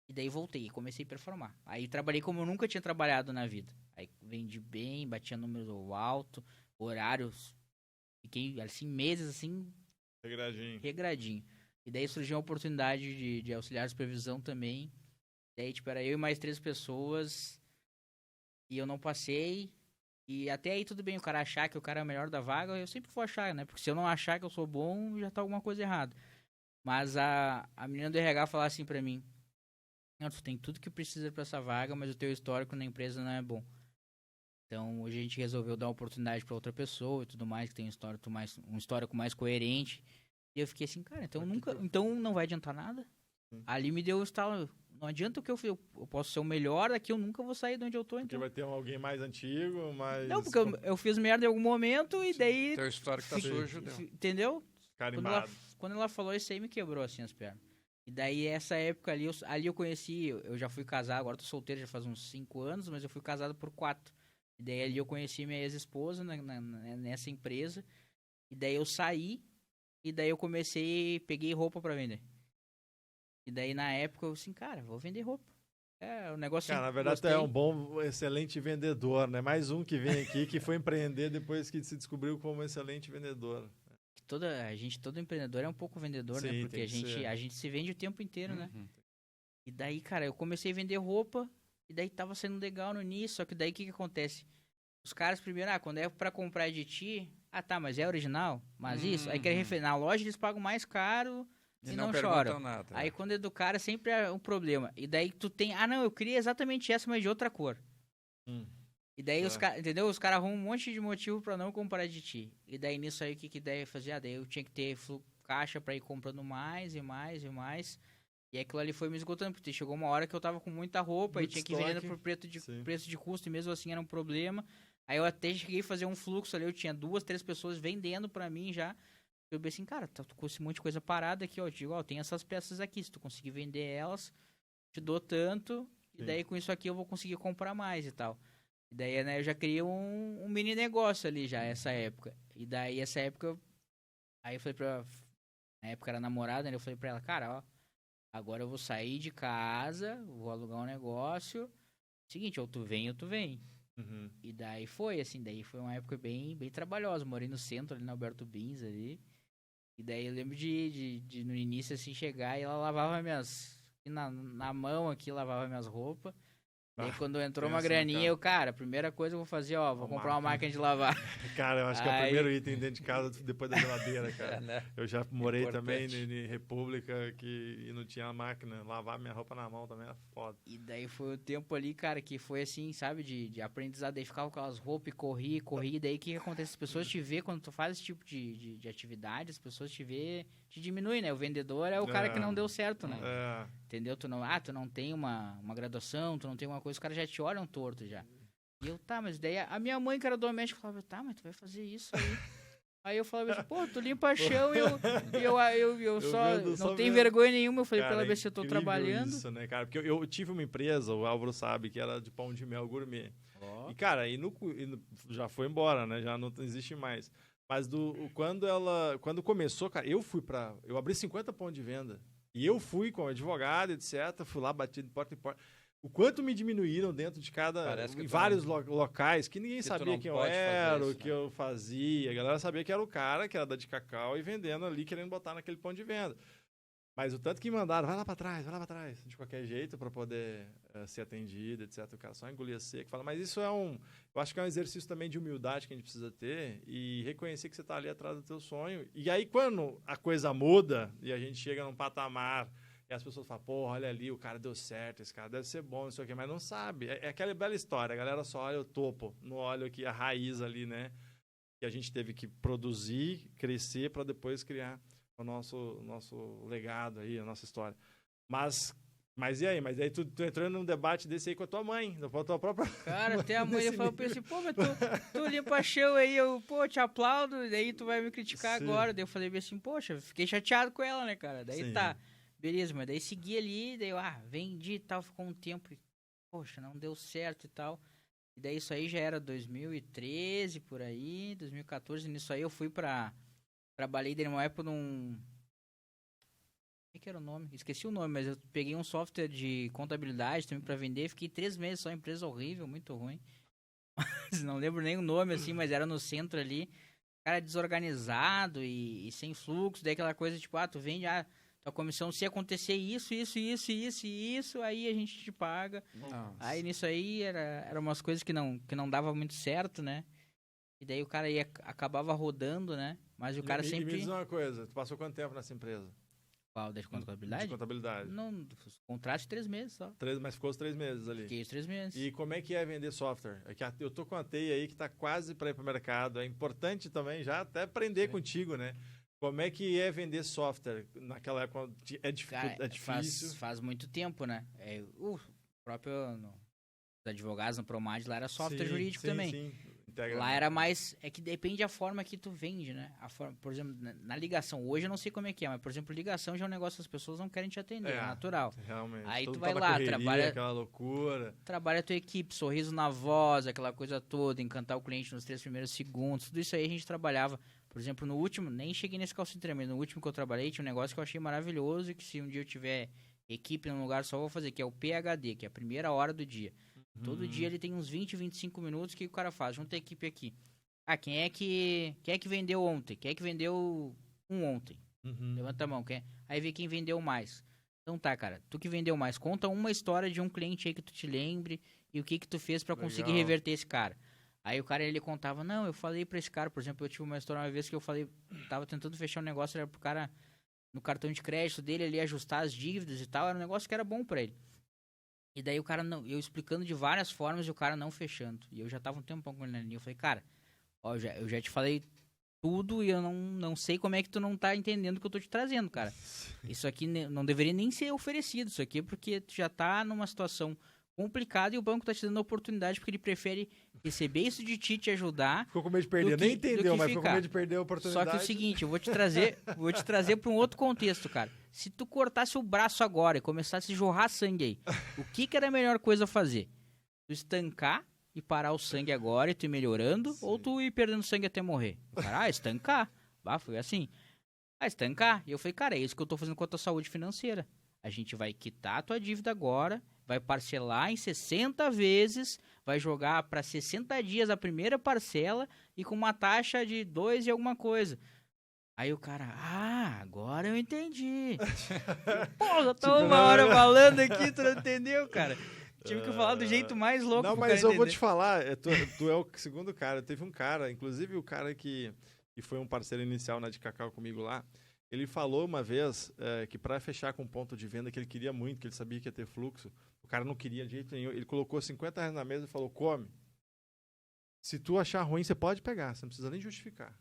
e daí voltei, comecei a performar. Aí trabalhei como eu nunca tinha trabalhado na vida. Aí vendi bem, batia número alto, horários, fiquei assim, meses assim, regradinho. E daí surgiu a oportunidade de auxiliar de supervisão também. Daí, tipo, era eu e mais 3 pessoas, e eu não passei. E até aí tudo bem, o cara achar que o cara é o melhor da vaga, eu sempre vou achar, né? Porque se eu não achar que eu sou bom, já tá alguma coisa errada. Mas a menina do RH falou assim pra mim, não, tu tem tudo que precisa pra essa vaga, mas o teu histórico na empresa não é bom. Então, hoje a gente resolveu dar uma oportunidade pra outra pessoa e tudo mais, que tem um histórico mais coerente. E eu fiquei assim, cara, então não vai adiantar nada? Ali me deu o estalo, não adianta o que eu fiz, eu posso ser o melhor, daqui eu nunca vou sair de onde eu tô, então. Porque vai ter alguém mais antigo, mais... Não, porque eu fiz merda em algum momento e daí... Teu histórico tá sujo, entendeu? Carimbado. Quando ela falou isso aí, me quebrou assim as pernas. E daí, essa época ali eu conheci, eu já fui casado, agora tô solteiro já faz uns 5 anos, mas eu fui casado por 4. E daí ali eu conheci minha ex-esposa nessa empresa. E daí eu saí, e daí eu peguei roupa pra vender. E daí na época eu assim, cara, vou vender roupa. O negócio... Cara, na verdade tu é um excelente vendedor, né? Mais um que vem aqui que foi empreender depois que se descobriu como excelente vendedor. Todo empreendedor é um pouco vendedor, sim, né? Porque a gente se vende o tempo inteiro, né? E daí, cara, eu comecei a vender roupa, e daí tava sendo legal no início, só que daí o que acontece? Os caras primeiro, quando é pra comprar de ti, tá, mas é original? Mas isso? Aí na loja eles pagam mais caro e não choram. Nada. Aí quando é do cara, sempre é um problema. E daí tu tem, não, eu queria exatamente essa, mas de outra cor. E daí os caras, entendeu? Os caras arrumam um monte de motivo pra não comprar de ti. E daí nisso aí, o que daí eu fazia? Daí eu tinha que ter caixa pra ir comprando mais e mais e mais. E aquilo ali foi me esgotando, porque chegou uma hora que eu tava com muita roupa e tinha que ir vendendo por preço de custo, e mesmo assim era um problema. Aí eu até cheguei a fazer um fluxo ali, eu tinha 2, 3 pessoas vendendo pra mim já. Eu pensei assim, cara, tô com esse monte de coisa parada aqui, ó. Eu digo, tem essas peças aqui, se tu conseguir vender elas, te dou tanto, e daí com isso aqui eu vou conseguir comprar mais e tal. E daí, né, eu já criei um mini negócio ali já, essa época. E daí, essa época, aí eu falei na época era namorada, né, eu falei pra ela, cara, agora eu vou sair de casa, vou alugar um negócio, seguinte, ou tu vem ou tu vem. E daí foi, assim, uma época bem, bem trabalhosa, morei no centro, ali na Alberto Bins, ali. E daí eu lembro de no início, assim, chegar e ela lavava na mão aqui, lavava minhas roupas. Daí quando entrou uma graninha, cara, a primeira coisa que eu vou fazer, vou comprar uma máquina de lavar. Cara, eu acho que é o primeiro item dentro de casa depois da geladeira, cara. Né? Eu já morei também em República e não tinha máquina, lavar minha roupa na mão também era foda. E daí foi o tempo ali, cara, que foi assim, sabe, de aprendizado, daí ficava com aquelas roupas e corria, daí o que acontece? As pessoas te vê quando tu faz esse tipo de atividade, as pessoas te vê, te diminui, né? O vendedor é o cara que não deu certo, né? Entendeu? Tu não tem uma graduação, tu não tem uma coisa, os caras já te olham torto já. E eu, mas daí a minha mãe, que era doméstica, falava, mas tu vai fazer isso aí. Aí eu falava assim, tu limpa chão e eu só não tenho vergonha nenhuma. Eu falei pra ela ver se eu tô trabalhando. Isso, né, cara? Porque eu tive uma empresa, o Álvaro sabe, que era de pão de mel gourmet. E, cara, já foi embora, né? Já não existe mais. Mas quando começou, cara, eu abri 50 pontos de venda. E eu fui como advogado, etc. Fui lá, bati de porta em porta. o quanto me diminuíram dentro de em vários locais, que ninguém sabia quem eu era, o que eu fazia. A galera sabia que era o cara que era da de cacau e vendendo ali, querendo botar naquele ponto de venda. Mas o tanto que me mandaram, vai lá pra trás, de qualquer jeito, para poder ser atendido, etc. O cara só engolia seco. Fala, mas isso eu acho que é um exercício também de humildade que a gente precisa ter e reconhecer que você tá ali atrás do teu sonho. E aí, quando a coisa muda e a gente chega num patamar e as pessoas falam, pô, olha ali, o cara deu certo, esse cara deve ser bom, não sei o quê, mas não sabe. É aquela bela história, a galera só olha o topo, não olha aqui a raiz ali, né? Que a gente teve que produzir, crescer para depois criar o nosso legado aí, a nossa história. Mas e aí? Mas aí tu entrou num debate desse aí com a tua mãe, com a tua própria... Cara, até a mãe falou, pensei, pô, mas tu limpa chão aí, eu, pô, te aplaudo, daí tu vai me criticar agora. Daí eu falei assim, poxa, fiquei chateado com ela, né, cara? Daí tá, beleza, mas daí segui ali, daí eu, vendi e tal, ficou um tempo, poxa, não deu certo e tal. E daí isso aí já era 2013, por aí, 2014, nisso aí eu fui trabalhei numa época num... O que era o nome? Esqueci o nome, mas eu peguei um software de contabilidade também pra vender. Fiquei 3 meses só, empresa horrível, muito ruim. Não lembro nem o nome, assim, mas era no centro ali. Cara desorganizado e sem fluxo. Daí aquela coisa, tipo, tu vende, tua comissão, se acontecer isso, aí a gente te paga. Nossa. Aí nisso aí era umas coisas que não dava muito certo, né? E daí o cara acabava rodando, né? Mas o cara sempre... me diz uma coisa, tu passou quanto tempo nessa empresa? Qual? De contabilidade? De contabilidade. Não, contrato de 3 meses só. Mas ficou os 3 meses ali. Fiquei os 3 meses. E como é que é vender software? É que eu tô com a TEI aí que tá quase para ir pro mercado. É importante também já até aprender contigo, né? Como é que é vender software naquela época? É difícil? Faz muito tempo, né? O próprio... Os advogados no Promad lá era software jurídico também. Sim. Lá era mais... É que depende da forma que tu vende, né? Por exemplo, na ligação. Hoje eu não sei como é que é, mas, por exemplo, ligação já é um negócio que as pessoas não querem te atender. É natural. Realmente. Aí tu vai lá, trabalha... Aquela loucura. Trabalha a tua equipe, sorriso na voz, aquela coisa toda, encantar o cliente nos 3 primeiros segundos. Tudo isso aí a gente trabalhava. Por exemplo, no último... Nem cheguei nesse call center, mas no último que eu trabalhei, tinha um negócio que eu achei maravilhoso e que se um dia eu tiver equipe num lugar só vou fazer, que é o PHD, que é a primeira hora do dia. Todo dia ele tem uns 20, 25 minutos que o cara faz. Junta a equipe aqui. Quem é que vendeu ontem? Quem é que vendeu ontem? Levanta a mão. Aí vê quem vendeu mais. Então tá, cara. Tu que vendeu mais. Conta uma história de um cliente aí que tu te lembre e o que tu fez pra conseguir reverter esse cara. Aí o cara, ele contava, não, eu falei pra esse cara, por exemplo, eu tive uma história uma vez que eu falei, tava tentando fechar um negócio, era pro cara, no cartão de crédito dele, ali ajustar as dívidas e tal, era um negócio que era bom pra ele. E daí o cara eu explicando de várias formas e o cara não fechando. E eu já tava um tempão com ele na linha. Eu falei, cara, eu já te falei tudo e eu não sei como é que tu não tá entendendo o que eu tô te trazendo, cara. Isso aqui não deveria nem ser oferecido, isso aqui, porque tu já tá numa situação complicada e o banco tá te dando a oportunidade porque ele prefere receber isso de ti, te ajudar. Ficou com medo de perder, nem entendeu, mas ficou com medo de perder a oportunidade. Só que é o seguinte, eu vou te trazer para um outro contexto, cara. Se tu cortasse o braço agora e começasse a jorrar sangue aí, o que era a melhor coisa a fazer? Tu estancar e parar o sangue agora e tu ir melhorando, ou tu ir perdendo sangue até morrer? Cara, estancar. Foi assim. Estancar. E eu falei, cara, é isso que eu tô fazendo com a tua saúde financeira. A gente vai quitar a tua dívida agora, vai parcelar em 60 vezes, vai jogar para 60 dias a primeira parcela e com uma taxa de 2 e alguma coisa. Aí o cara, agora eu entendi. Porra, tô uma hora falando aqui, tu não entendeu, cara? Tive que falar do jeito mais louco. Não, mas eu vou te falar, tu é o segundo cara. Teve um cara, inclusive o cara que foi um parceiro inicial na de Cacau comigo lá, ele falou uma vez que para fechar com um ponto de venda que ele queria muito, que ele sabia que ia ter fluxo, o cara não queria de jeito nenhum, ele colocou R$50 na mesa e falou, come. Se tu achar ruim, você pode pegar, você não precisa nem justificar.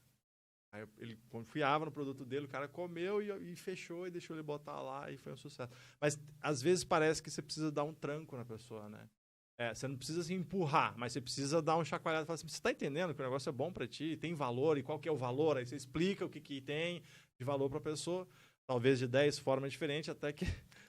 Aí ele confiava no produto dele, o cara comeu e fechou e deixou ele botar lá e foi um sucesso. Mas às vezes parece que você precisa dar um tranco na pessoa, né? Você não precisa se empurrar, mas você precisa dar um chacoalhado e falar assim, você está entendendo que o negócio é bom para ti, tem valor, e qual que é o valor? Aí você explica o que tem de valor para a pessoa, talvez de 10 formas diferentes, até que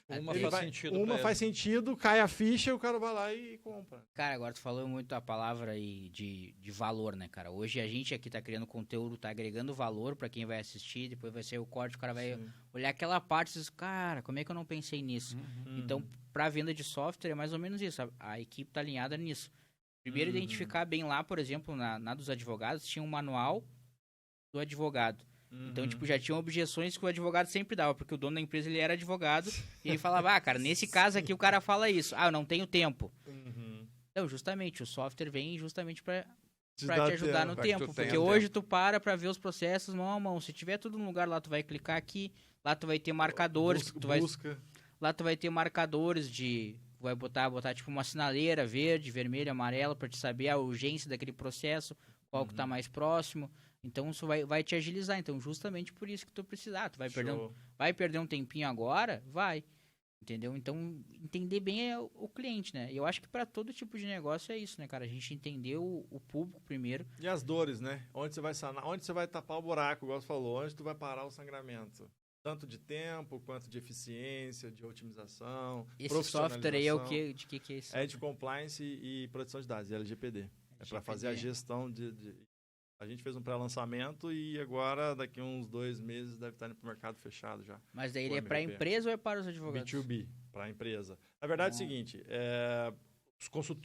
Uma faz sentido, cai a ficha, o cara vai lá e compra. Cara, agora tu falou muito a palavra aí de valor, né, cara? Hoje a gente aqui tá criando conteúdo, tá agregando valor pra quem vai assistir, depois vai ser o corte, o cara vai olhar aquela parte e diz, cara, como é que eu não pensei nisso? Então, pra venda de software é mais ou menos isso, a equipe tá alinhada nisso. Primeiro, identificar bem lá, por exemplo, na dos advogados, tinha um manual do advogado. Então, tipo, já tinham objeções que o advogado sempre dava, porque o dono da empresa, ele era advogado, e ele falava, cara, nesse caso aqui o cara fala isso, eu não tenho tempo. Então, justamente, o software vem justamente pra te ajudar no tempo, porque hoje tu para ver os processos mão a mão, se tiver tudo no lugar lá, tu vai clicar aqui, lá tu vai ter marcadores, lá tu vai ter marcadores vai botar tipo uma sinaleira verde, vermelha, amarela, pra te saber a urgência daquele processo, qual que tá mais próximo. Então, isso vai te agilizar. Então, justamente por isso que tu precisar. Tu vai perder um tempinho agora? Vai. Entendeu? Então, entender bem é o cliente, né? E eu acho que para todo tipo de negócio é isso, né, cara? A gente entender o público primeiro. E as dores, né? Onde você vai sanar, onde você vai tapar o buraco, igual você falou, onde tu vai parar o sangramento. Tanto de tempo, quanto de eficiência, de otimização, esse software aí é o que? De que é isso? É de compliance e proteção de dados, LGPD. É para fazer a gestão de... A gente fez um pré-lançamento e agora, daqui uns 2 meses, deve estar indo para o mercado fechado já. Mas daí ele é para a empresa ou é para os advogados? B2B, para a empresa. Na verdade é o seguinte,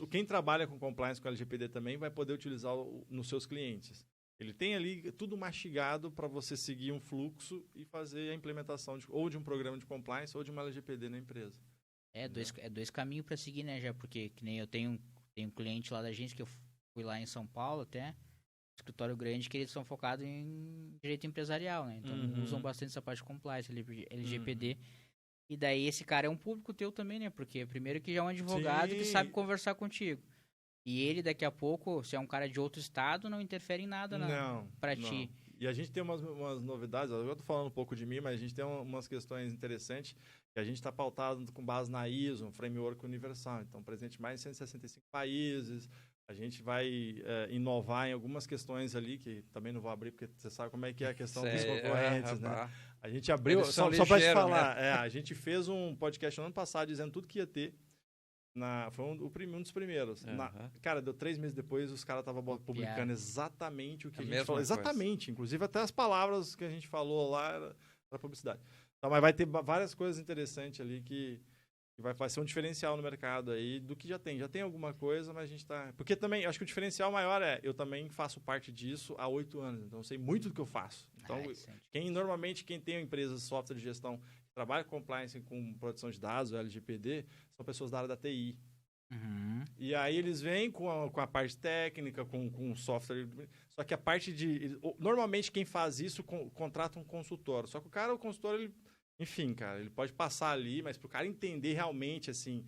quem trabalha com compliance com LGPD também vai poder utilizar nos seus clientes. Ele tem ali tudo mastigado para você seguir um fluxo e fazer a implementação ou de um programa de compliance ou de uma LGPD na empresa. Dois caminhos para seguir, né, já, porque que nem eu tenho um cliente lá da agência que eu fui lá em São Paulo até, escritório grande, que eles são focados em direito empresarial, né? Então usam bastante essa parte de compliance, LGPD. E daí esse cara é um público teu também, né? Porque primeiro que já é um advogado que sabe conversar contigo. E ele daqui a pouco, se é um cara de outro estado, não interfere em nada pra ti. E a gente tem umas novidades, eu tô falando um pouco de mim, mas a gente tem umas questões interessantes que a gente está pautado com base na ISO, um framework universal. Então, presente em mais de 165 países. A gente vai inovar em algumas questões ali, que também não vou abrir, porque você sabe como é que é a questão dos concorrentes, né? A gente abriu, só para te falar, né? A gente fez um podcast no ano passado dizendo tudo que ia ter. Foi um dos primeiros. Cara, deu 3 meses depois, os caras estavam publicando exatamente o que a gente falou. Exatamente, inclusive até as palavras que a gente falou lá era publicidade. Então, mas vai ter várias coisas interessantes ali que vai ser um diferencial no mercado aí do que já tem. Já tem alguma coisa, mas a gente tá... Porque também, acho que o diferencial maior eu também faço parte disso há 8 anos, então eu sei muito do que eu faço. Então, normalmente quem tem empresas de software de gestão que trabalha com compliance, com proteção de dados, o LGPD, são pessoas da área da TI. E aí eles vêm com a parte técnica, com software... Só que a parte de... Normalmente quem faz isso contrata um consultor. Só que o consultor, ele... Enfim, cara, ele pode passar ali, mas para o cara entender realmente, assim,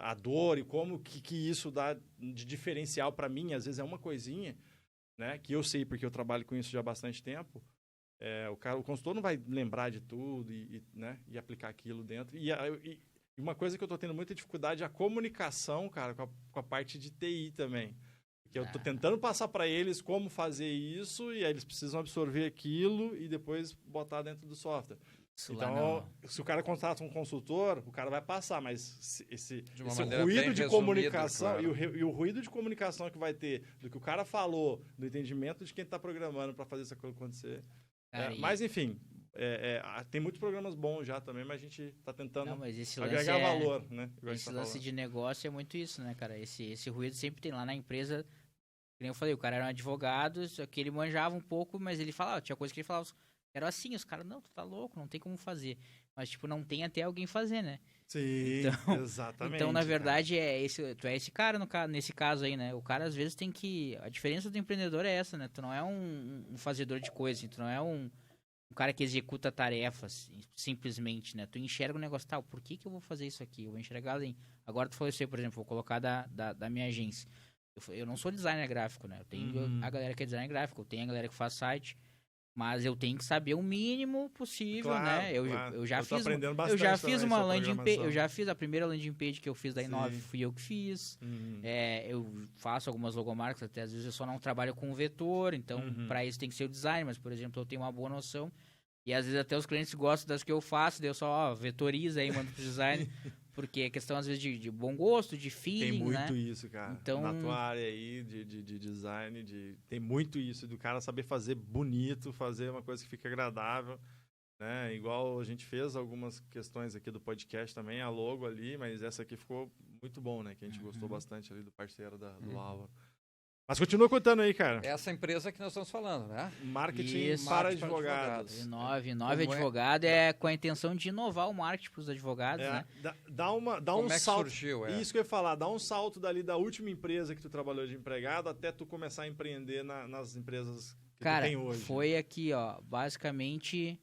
a dor e como que isso dá de diferencial para mim, às vezes é uma coisinha, né, que eu sei porque eu trabalho com isso já há bastante tempo, o consultor não vai lembrar de tudo né, e aplicar aquilo dentro. E uma coisa que eu estou tendo muita dificuldade é a comunicação, cara, com a parte de TI também. Que eu estou tentando passar para eles como fazer isso e aí eles precisam absorver aquilo e depois botar dentro do software. Então, se o cara contrata um consultor, o cara vai passar, mas esse ruído de comunicação, claro. e o ruído de comunicação que vai ter do que o cara falou, do entendimento de quem está programando para fazer essa coisa acontecer. Mas, enfim, tem muitos programas bons já também, mas a gente está tentando agregar valor. Né? Esse lance de negócio é muito isso, né, cara? Esse ruído sempre tem lá na empresa. Como eu falei, o cara era um advogado, só que ele manjava um pouco, mas ele falava, tinha coisa que ele falava... Era assim, os caras, não, tu tá louco, não tem como fazer. Mas, tipo, não tem até alguém fazer, né? Sim, exatamente. Então, na verdade, tu é esse cara nesse caso aí, né? O cara, às vezes, tem que... A diferença do empreendedor é essa, né? Tu não é um fazedor de coisa, tu não é um cara que executa tarefas, simplesmente, né? Tu enxerga o negócio, por que eu vou fazer isso aqui? Eu vou enxergar além. Agora, tu falou isso aí, por exemplo, vou colocar da minha agência. Eu não sou designer gráfico, né? Eu tenho a galera que é designer gráfico, eu tenho a galera que faz site... Mas eu tenho que saber o mínimo possível, né? Eu já fiz uma landing page, eu já fiz a primeira landing page que eu fiz da Inove, fui eu que fiz. Eu faço algumas logomarcas, até às vezes eu só não trabalho com vetor, então para isso tem que ser o design, mas por exemplo, eu tenho uma boa noção. E às vezes até os clientes gostam das que eu faço, daí eu só vetorizo aí, mando pro design. Porque é questão, às vezes, de bom gosto, de feeling, né? Tem muito né? isso, cara. Então... Na tua área aí de design, tem muito isso, do cara saber fazer bonito, fazer uma coisa que fique agradável, né? Igual a gente fez algumas questões aqui do podcast também, a logo ali, mas essa aqui ficou muito bom, né? Que a gente gostou bastante ali do parceiro do Álvaro. Mas continua contando aí, cara. Essa empresa que nós estamos falando, né? Marketing para advogados. Inove advogado com a intenção de inovar o marketing para os advogados, né? Dá um Como salto. Que surgiu, Isso que eu ia falar, dá um salto dali da última empresa que tu trabalhou de empregado até tu começar a empreender nas empresas que tu tem hoje. Cara, foi aqui, ó, basicamente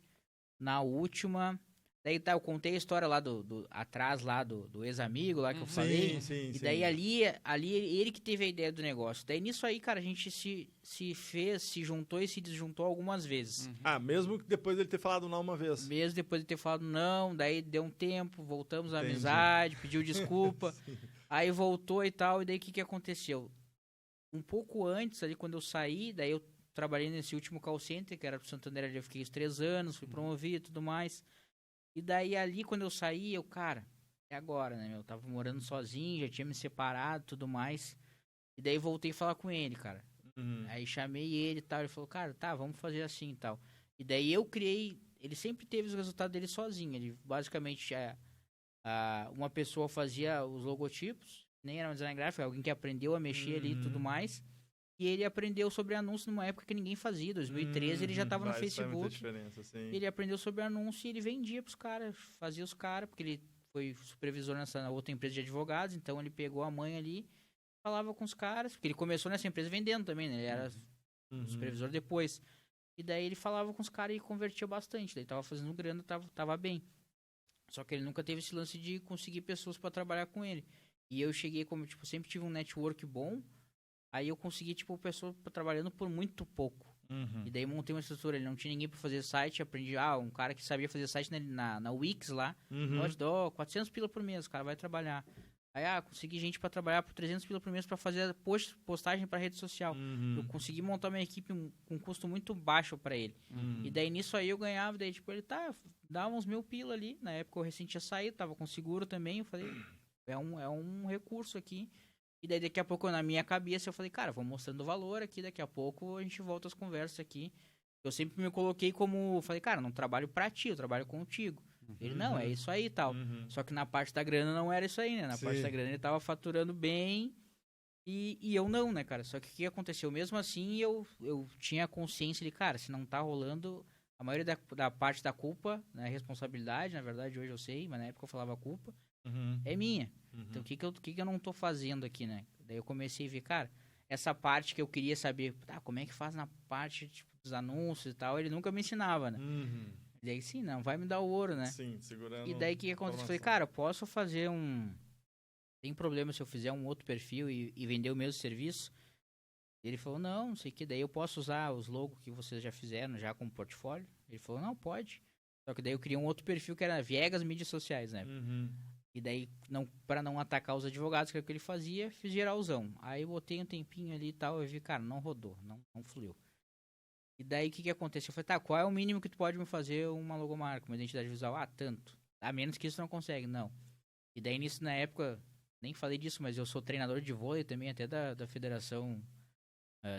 na última... Daí eu contei a história lá atrás lá do ex-amigo lá que eu falei. Sim, e daí ali ele que teve a ideia do negócio. Daí nisso aí, cara, a gente se juntou e se desjuntou algumas vezes. Mesmo depois dele ter falado não uma vez. Mesmo depois de ter falado não, daí deu um tempo, voltamos à amizade, pediu desculpa. Aí voltou e tal, e daí o que aconteceu? Um pouco antes, ali quando eu saí, daí eu trabalhei nesse último call center, que era pro Santander, ali eu fiquei uns 3 anos, fui promovido e tudo mais. E daí ali, quando eu saí, cara, é agora, né, meu? Eu tava morando sozinho, já tinha me separado e tudo mais. E daí voltei a falar com ele, cara. Aí chamei ele e tal, ele falou, cara, tá, vamos fazer assim e tal. E daí eu criei, ele sempre teve os resultados dele sozinho. Ele basicamente, uma pessoa fazia os logotipos, nem era um design gráfico, alguém que aprendeu a mexer ali e tudo mais. E ele aprendeu sobre anúncio numa época que ninguém fazia. 2013 ele já tava no Facebook. Ele aprendeu sobre anúncio e ele vendia pros caras, fazia os caras, porque ele foi supervisor nessa outra empresa de advogados, então ele pegou a mãe ali, falava com os caras, porque ele começou nessa empresa vendendo também, né? Ele era supervisor depois. E daí ele falava com os caras e convertia bastante. Daí tava fazendo grana, tava bem. Só que ele nunca teve esse lance de conseguir pessoas para trabalhar com ele. E eu cheguei como, tipo, sempre tive um network bom. Aí eu consegui, tipo, pessoa trabalhando por muito pouco. E daí montei uma estrutura, ele não tinha ninguém pra fazer site, aprendi, um cara que sabia fazer site na Wix lá, eu te dou 400 pila por mês, o cara vai trabalhar. Aí, consegui gente pra trabalhar por 300 pila por mês pra fazer postagem pra rede social. Eu consegui montar uma equipe com um custo muito baixo pra ele. E daí nisso aí eu ganhava, daí tipo, ele dava uns 1.000 pila ali, na época eu recém tinha saído, tava com seguro também, eu falei, é um recurso aqui. E daí daqui a pouco na minha cabeça eu falei, cara, vou mostrando o valor aqui, daqui a pouco a gente volta às conversas aqui. Eu sempre me coloquei como, falei, cara, não trabalho pra ti, eu trabalho contigo. Ele, não, é isso aí e tal. Só que na parte da grana não era isso aí, né? Na parte da grana ele tava faturando bem e eu não, né, cara? Só que o que aconteceu? Mesmo assim eu tinha consciência de, cara, se não tá rolando, a maioria da parte da culpa, né, responsabilidade, na verdade hoje eu sei, mas na época eu falava culpa, é minha. Então, o que eu não tô fazendo aqui, né? Daí eu comecei a ver, cara, essa parte que eu queria saber, como é que faz na parte, tipo, dos anúncios e tal, ele nunca me ensinava, né? E daí, sim, não, vai me dar o ouro, né? Sim, segurando. E daí, o que aconteceu? Eu falei, cara, eu posso fazer tem problema se eu fizer um outro perfil e vender o mesmo serviço? Ele falou, não sei o que, daí eu posso usar os logos que vocês já fizeram, já como portfólio? Ele falou, não, pode. Só que daí eu criei um outro perfil que era Viegas Mídias Sociais, né? E daí, pra não atacar os advogados, que era o que ele fazia, fiz geralzão. Aí eu botei um tempinho ali e tal, eu vi, cara, não rodou, não fluiu. E daí, o que aconteceu? Eu falei, qual é o mínimo que tu pode me fazer uma logomarca, uma identidade visual? tanto. A menos que isso não consegue, não. E daí, nisso, na época, nem falei disso, mas eu sou treinador de vôlei também, até da federação,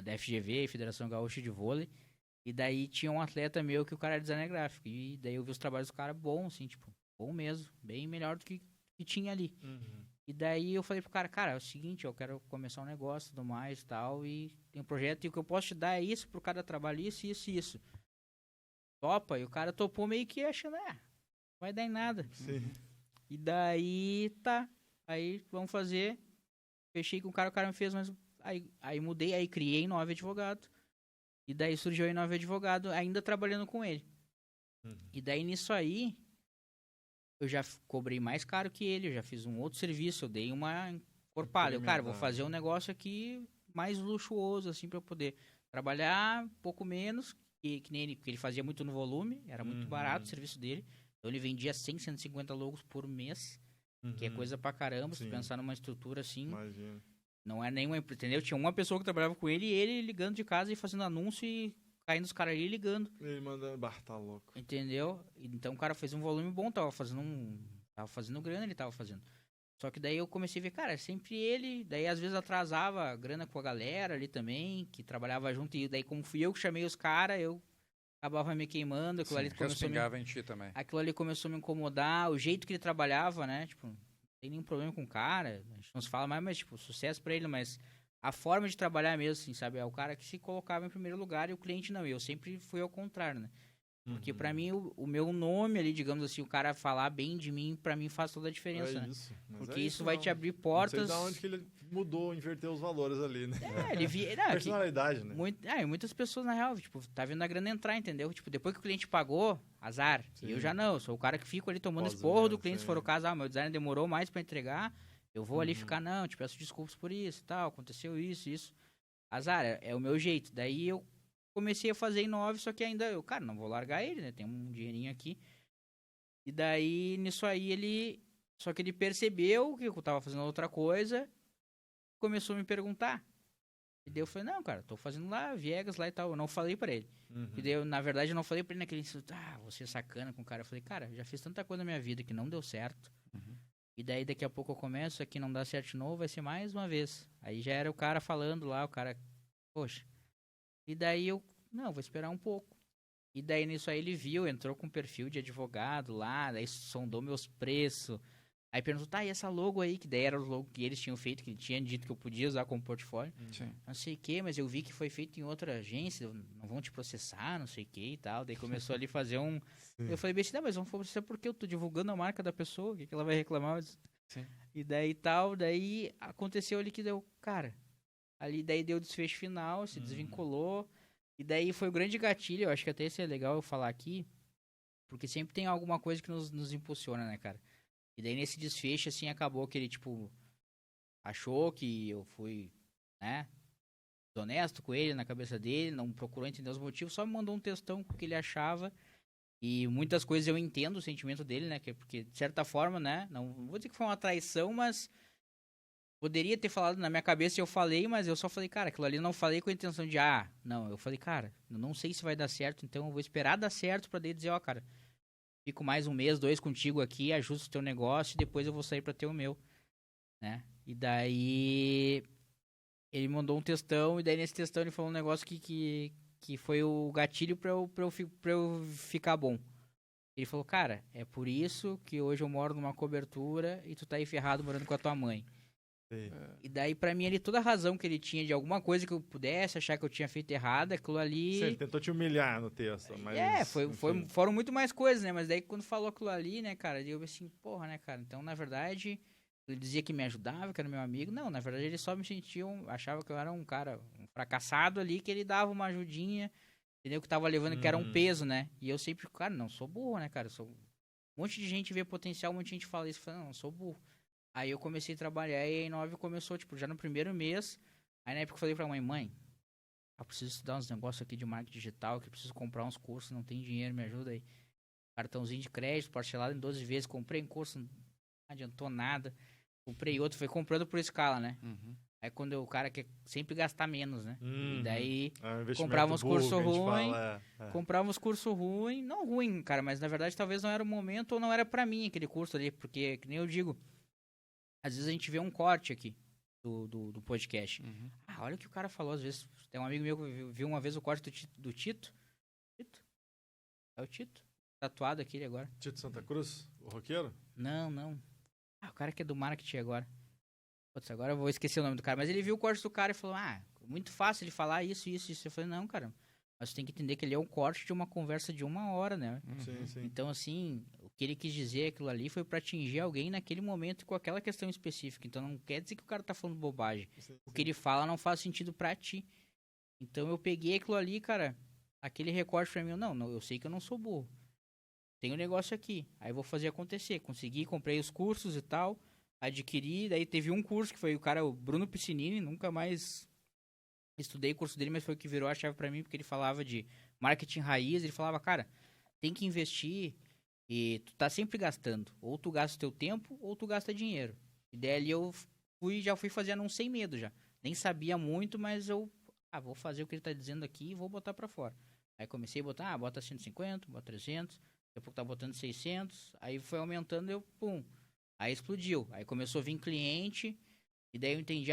da FGV, Federação Gaúcha de Vôlei. E daí, tinha um atleta meu que o cara era designer gráfico. E daí, eu vi os trabalhos do cara bom, assim, tipo, bom mesmo. Bem melhor do que tinha ali. E daí eu falei pro cara, é o seguinte, eu quero começar um negócio e tudo mais e tal, e tem um projeto, e o que eu posso te dar é isso, pro cara trabalhar isso. Topa, e o cara topou meio que achando, vai dar em nada. E daí, aí vamos fazer, fechei com o cara me fez, mas aí mudei, aí criei 9 advogado, e daí surgiu aí 9 advogado, ainda trabalhando com ele. E daí nisso aí, eu já cobrei mais caro que ele, eu já fiz um outro serviço, eu dei uma encorpada. Eu, cara, vou fazer um negócio aqui mais luxuoso, assim, pra eu poder trabalhar um pouco menos, que nem ele, porque ele fazia muito no volume, era muito barato o serviço dele. Então ele vendia 100, 150 logos por mês, que é coisa pra caramba, se pensar numa estrutura assim. Imagina. Não é nenhuma, entendeu? Tinha uma pessoa que trabalhava com ele e ele ligando de casa e fazendo anúncio e caindo os caras ali ligando. Ele manda, tá louco. Entendeu? Então o cara fez um volume bom, tava fazendo grana, ele tava fazendo. Só que daí eu comecei a ver, cara, sempre ele, daí às vezes atrasava a grana com a galera ali também, que trabalhava junto, e daí como fui eu que chamei os caras, eu acabava me queimando, aquilo ali respingava em ti também. Aquilo ali começou a me incomodar, o jeito que ele trabalhava, né, tipo, não tem nenhum problema com o cara, a gente não se fala mais, mas, tipo, sucesso pra ele, mas a forma de trabalhar mesmo, assim, sabe, é o cara que se colocava em primeiro lugar e o cliente não, eu sempre fui ao contrário, né. Porque pra mim, o meu nome ali, digamos assim, o cara falar bem de mim, pra mim faz toda a diferença, né? Porque isso vai te abrir portas... Não sei de onde que ele mudou, inverteu os valores ali, né? Ele via... Personalidade, né? Muitas pessoas, na real, tipo, tá vendo a grana entrar, entendeu? Tipo, depois que o cliente pagou, azar. Sim. E eu já não, eu sou o cara que fico ali tomando esporro do cliente, se for o caso, meu design demorou mais pra entregar, eu vou ali ficar, não, te peço desculpas por isso e tal, aconteceu isso. Azar, é o meu jeito. Daí eu comecei a fazer em 9, só que ainda eu, cara, não vou largar ele, né? Tem um dinheirinho aqui. E daí, nisso aí, ele... Só que ele percebeu que eu tava fazendo outra coisa, começou a me perguntar. E daí eu falei, não, cara, tô fazendo lá, Viegas lá e tal. Eu não falei pra ele. E daí, na verdade, eu não falei pra ele naquele instituto, você é sacana com o cara. Eu falei, cara, eu já fiz tanta coisa na minha vida que não deu certo. E daí, daqui a pouco eu começo, aqui não dá certo de novo, vai ser mais uma vez. Aí já era o cara falando lá, o cara, poxa... E daí eu, não, vou esperar um pouco. E daí nisso aí ele viu, entrou com perfil de advogado lá, daí sondou meus preços. Aí perguntou, tá, e essa logo aí, que daí era o logo que eles tinham feito, que ele tinha dito que eu podia usar como portfólio. Sim. Não sei o que, mas eu vi que foi feito em outra agência, não vão te processar, não sei o que e tal. Daí começou ali a fazer um... Sim. Eu falei, não, mas vão processar porque eu tô divulgando a marca da pessoa, o que ela vai reclamar? Sim. E daí tal, daí aconteceu ali que deu, cara... Ali daí deu o desfecho final, se desvinculou. E daí foi o grande gatilho, eu acho que até isso é legal eu falar aqui. Porque sempre tem alguma coisa que nos impulsiona, né, cara? E daí nesse desfecho, assim, acabou que ele, tipo... Achou que eu fui, né? Honesto com ele, na cabeça dele. Não procurou entender os motivos. Só me mandou um textão com o que ele achava. E muitas coisas eu entendo o sentimento dele, né? Porque, de certa forma, né? Não vou dizer que foi uma traição, mas... Poderia ter falado na minha cabeça e eu falei, mas eu só falei, cara, aquilo ali eu não falei com a intenção de, não, eu falei, cara, eu não sei se vai dar certo, então eu vou esperar dar certo pra daí dizer, cara, fico mais 1 mês, 2 contigo aqui, ajusto o teu negócio e depois eu vou sair pra ter o meu, né? E daí ele mandou um textão e daí nesse textão ele falou um negócio que foi o gatilho pra eu ficar bom. Ele falou, cara, é por isso que hoje eu moro numa cobertura e tu tá aí ferrado morando com a tua mãe. Sim. E daí, pra mim, ali, toda a razão que ele tinha de alguma coisa que eu pudesse achar que eu tinha feito errado, aquilo ali... Sim, ele tentou te humilhar no texto, mas... Foram muito mais coisas, né? Mas daí, quando falou aquilo ali, né, cara, eu assim, porra, né, cara? Então, na verdade, ele dizia que me ajudava, que era meu amigo. Não, na verdade, ele só me sentia, achava que eu era um cara, um fracassado ali, que ele dava uma ajudinha, entendeu? Que tava levando, que era um peso, né? E eu sempre, cara, não sou burro, né, cara? Um monte de gente vê potencial, um monte de gente fala isso, fala, não sou burro. Aí eu comecei a trabalhar e a Inove começou, tipo, já no primeiro mês. Aí na época eu falei pra mãe, eu preciso estudar uns negócios aqui de marketing digital, que eu preciso comprar uns cursos, não tem dinheiro, me ajuda aí. Cartãozinho de crédito, parcelado em 12 vezes, comprei um curso, não adiantou nada. Comprei outro, foi comprando por escala, né? Aí quando o cara quer sempre gastar menos, né? E daí comprava uns cursos ruins, comprava uns cursos ruins, não ruim, cara, mas na verdade talvez não era o momento ou não era pra mim aquele curso ali, porque, que nem eu digo, às vezes a gente vê um corte aqui do podcast. Olha o que o cara falou, às vezes. Tem um amigo meu que viu uma vez o corte do Tito. Tito? É o Tito? Tatuado aqui agora. Tito Santa Cruz? O roqueiro? Não. O cara que é do marketing agora. Putz, agora eu vou esquecer o nome do cara. Mas ele viu o corte do cara e falou, muito fácil ele falar isso. Eu falei, não, cara. Mas você tem que entender que ele é um corte de uma conversa de 1 hora, né? Sim. Então, assim, o que ele quis dizer, aquilo ali, foi pra atingir alguém naquele momento com aquela questão específica. Então, não quer dizer que o cara tá falando bobagem. Sim. O que ele fala não faz sentido pra ti. Então, eu peguei aquilo ali, cara, aquele recorte pra mim. Não, eu sei que eu não sou burro. Tem um negócio aqui. Aí eu vou fazer acontecer. Consegui, comprei os cursos e tal, adquiri. Daí teve um curso que foi o Bruno Piscinini, nunca mais... Estudei o curso dele, mas foi o que virou a chave pra mim, porque ele falava de marketing raiz, ele falava, cara, tem que investir e tu tá sempre gastando. Ou tu gasta teu tempo, ou tu gasta dinheiro. E daí ali eu já fui fazendo um sem medo já. Nem sabia muito, mas eu vou fazer o que ele tá dizendo aqui e vou botar pra fora. Aí comecei a botar, bota 150, bota 300, daqui a pouco tá botando 600, aí foi aumentando, eu, pum, aí explodiu. Aí começou a vir cliente, e daí eu entendi,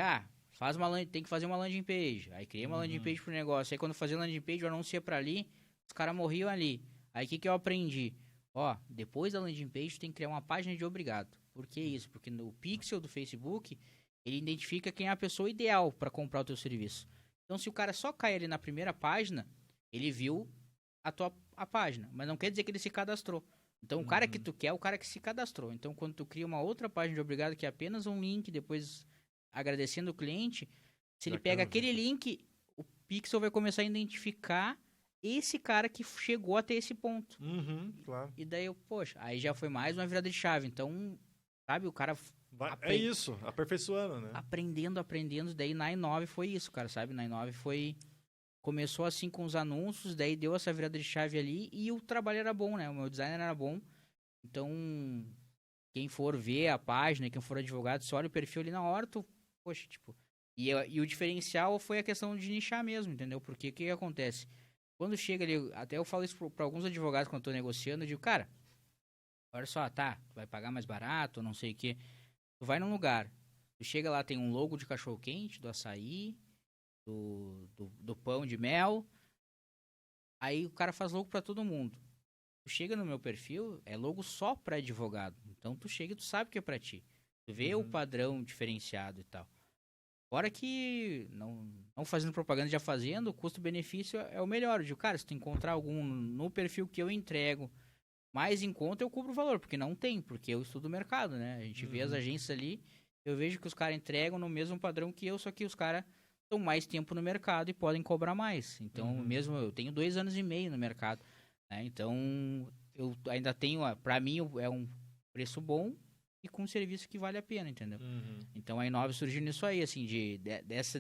tem que fazer uma landing page. Aí criei uma landing page pro negócio. Aí quando eu fazia landing page, eu anuncia pra ali, os caras morriam ali. Aí o que eu aprendi? Ó, depois da landing page, tu tem que criar uma página de obrigado. Por que isso? Porque no pixel do Facebook, ele identifica quem é a pessoa ideal para comprar o teu serviço. Então, se o cara só cai ali na primeira página, ele viu a página, mas não quer dizer que ele se cadastrou. Então, o cara que tu quer é o cara que se cadastrou. Então, quando tu cria uma outra página de obrigado, que é apenas um link, depois agradecendo o cliente, se ele pega aquele link, o pixel vai começar a identificar esse cara que chegou até esse ponto. Claro. E daí poxa, aí já foi mais uma virada de chave. Então, sabe, o cara... É isso, aperfeiçoando, né? Aprendendo. Daí na i9 foi isso, cara, sabe? Na i9 foi... Começou assim com os anúncios, daí deu essa virada de chave ali e o trabalho era bom, né? O meu design era bom. Então, quem for ver a página, quem for advogado, se olha o perfil ali na hora, poxa, tipo... E o diferencial foi a questão de nichar mesmo, entendeu? Porque o que acontece? Quando chega ali, até eu falo isso pra alguns advogados quando eu tô negociando, eu digo, cara, olha só, tá, tu vai pagar mais barato, não sei o quê. Tu vai num lugar, tu chega lá, tem um logo de cachorro-quente, do açaí, do pão de mel, aí o cara faz logo pra todo mundo. Tu chega no meu perfil, é logo só pra advogado. Então tu chega e tu sabe que é pra ti. Tu vê o padrão diferenciado e tal. Fora que, não fazendo propaganda, já fazendo, o custo-benefício é o melhor. Eu digo, cara, se tu encontrar algum no perfil que eu entrego mais em conta, eu cubro o valor. Porque não tem, porque eu estudo o mercado, né? A gente vê as agências ali, eu vejo que os caras entregam no mesmo padrão que eu, só que os caras estão mais tempo no mercado e podem cobrar mais. Então, mesmo eu tenho 2 anos e meio no mercado, né? Então, eu ainda tenho, pra mim, é um preço bom e com um serviço que vale a pena, entendeu? Então a i9 surgiu nisso aí, assim,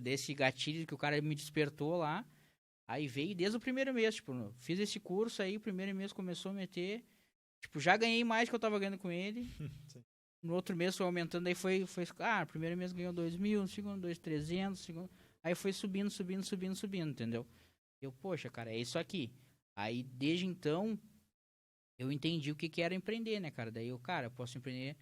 desse gatilho que o cara me despertou lá, aí veio desde o primeiro mês, tipo, fiz esse curso aí, o primeiro mês começou a meter, tipo, já ganhei mais que eu tava ganhando com ele, no outro mês foi aumentando, aí foi primeiro mês ganhou 2.000, no segundo 2.300, segundo, aí foi subindo, entendeu? Eu, poxa, cara, é isso aqui. Aí, desde então, eu entendi o que era empreender, né, cara? Daí eu posso empreender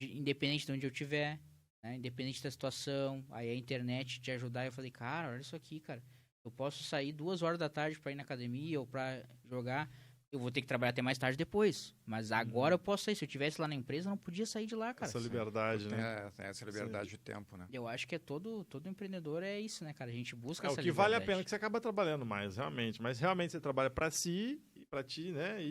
independente de onde eu estiver, né? Independente da situação, aí a internet te ajudar. Eu falei, cara, olha isso aqui, cara. Eu posso sair 2 horas da tarde pra ir na academia ou pra jogar. Eu vou ter que trabalhar até mais tarde depois. Mas agora eu posso sair. Se eu estivesse lá na empresa, eu não podia sair de lá, cara. Essa liberdade, né? Tem essa liberdade de tempo, né? Eu acho que todo empreendedor é isso, né, cara? A gente busca essa liberdade. O que vale a pena, que você acaba trabalhando mais, realmente. Mas realmente você trabalha pra si e pra ti, né?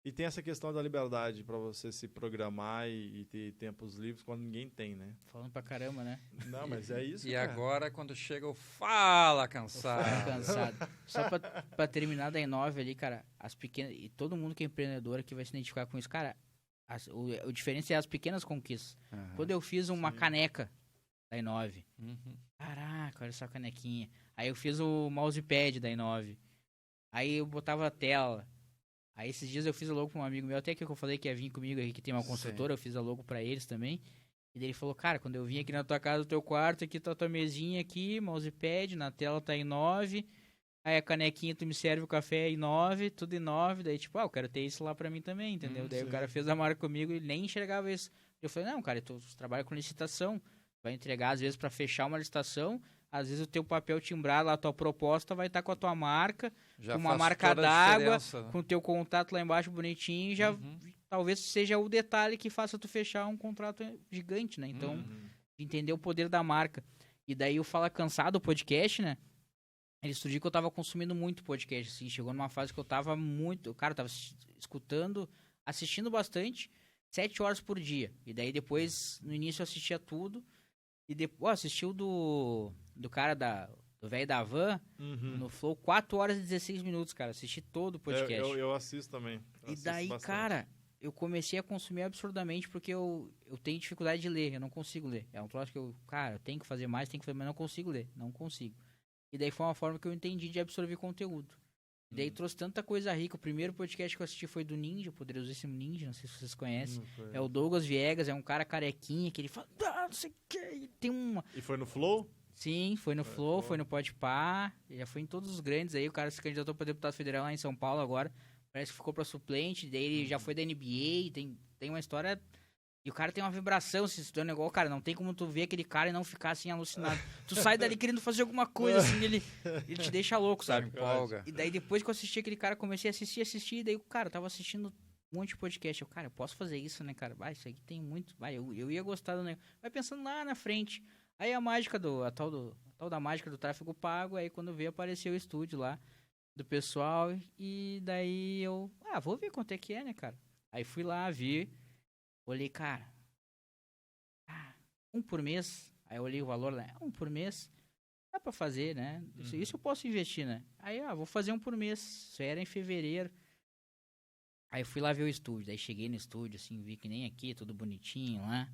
E tem essa questão da liberdade pra você se programar e ter tempos livres quando ninguém tem, né? Falando pra caramba, né? Não, mas é isso, E cara. agora, quando chega o Fala Cansado. Só pra terminar da i9 ali, cara, as pequenas... E todo mundo que é empreendedor aqui vai se identificar com isso. Cara, o diferença é as pequenas conquistas. Quando eu fiz uma caneca da i9, caraca, olha só a canequinha. Aí eu fiz o mousepad da i9. Aí eu botava a tela. Aí esses dias eu fiz a logo pra um amigo meu, até que eu falei que ia vir comigo aí, que tem uma construtora, eu fiz a logo pra eles também. E daí ele falou, cara, quando eu vim aqui na tua casa, no teu quarto, aqui tá a tua mesinha aqui, mousepad, na tela tá i9, aí a canequinha tu me serve o café i9, tudo i9, daí tipo, eu quero ter isso lá pra mim também, entendeu? Daí o cara fez a marca comigo e nem enxergava isso. Eu falei, não, cara, tu trabalha com licitação, vai entregar às vezes pra fechar uma licitação, às vezes o teu papel timbrado lá, a tua proposta vai estar com a tua marca, Já com uma faz marca toda a d'água, diferença, com o teu contato lá embaixo bonitinho, já talvez seja o detalhe que faça tu fechar um contrato gigante, né? Então, entender o poder da marca. E daí o Fala Cansado, o podcast, né? Ele surgiu que eu tava consumindo muito podcast, assim, chegou numa fase que eu tava muito, cara, eu tava escutando, assistindo bastante, 7 horas por dia. E daí depois, no início eu assistia tudo, e depois assisti o do cara do velho da van, no Flow, 4 horas e 16 minutos, cara. Assisti todo o podcast. Eu assisto também. E daí, cara, eu comecei a consumir absurdamente porque eu tenho dificuldade de ler, eu não consigo ler. É um troço que eu tenho que fazer mais, mas não consigo ler, não consigo. E daí foi uma forma que eu entendi de absorver conteúdo. E daí trouxe tanta coisa rica. O primeiro podcast que eu assisti foi do Ninja, o poderosíssimo Ninja, não sei se vocês conhecem. É o Douglas Viegas, é um cara carequinha que ele fala, não sei o que, tem uma... E foi no Flow? Sim, foi no Flow, foi no Podpah, já foi em todos os grandes aí. O cara se candidatou para deputado federal lá em São Paulo agora. Parece que ficou para suplente, daí ele já foi da NBA, tem uma história... E o cara tem uma vibração, se tu é um negócio, cara, não tem como tu ver aquele cara e não ficar assim alucinado. Tu sai dali querendo fazer alguma coisa, assim, ele te deixa louco, sabe? Empolga. E daí depois que eu assisti aquele cara, comecei a assistir, e daí o cara, eu tava assistindo um monte de podcast. Cara, eu posso fazer isso, né, cara? Vai, isso aqui tem muito. Vai, eu ia gostar do negócio. Vai pensando lá na frente. Aí a mágica a tal da mágica do tráfego pago, aí quando veio apareceu o estúdio lá do pessoal. E daí eu, vou ver quanto é que é, né, cara? Aí fui lá, vi. Olhei, cara, um por mês. Aí eu olhei o valor, né? Um por mês. Dá pra fazer, né? Isso eu posso investir, né? Aí, vou fazer um por mês. Isso era em fevereiro. Aí fui lá ver o estúdio. Daí cheguei no estúdio, assim, vi que nem aqui, tudo bonitinho lá.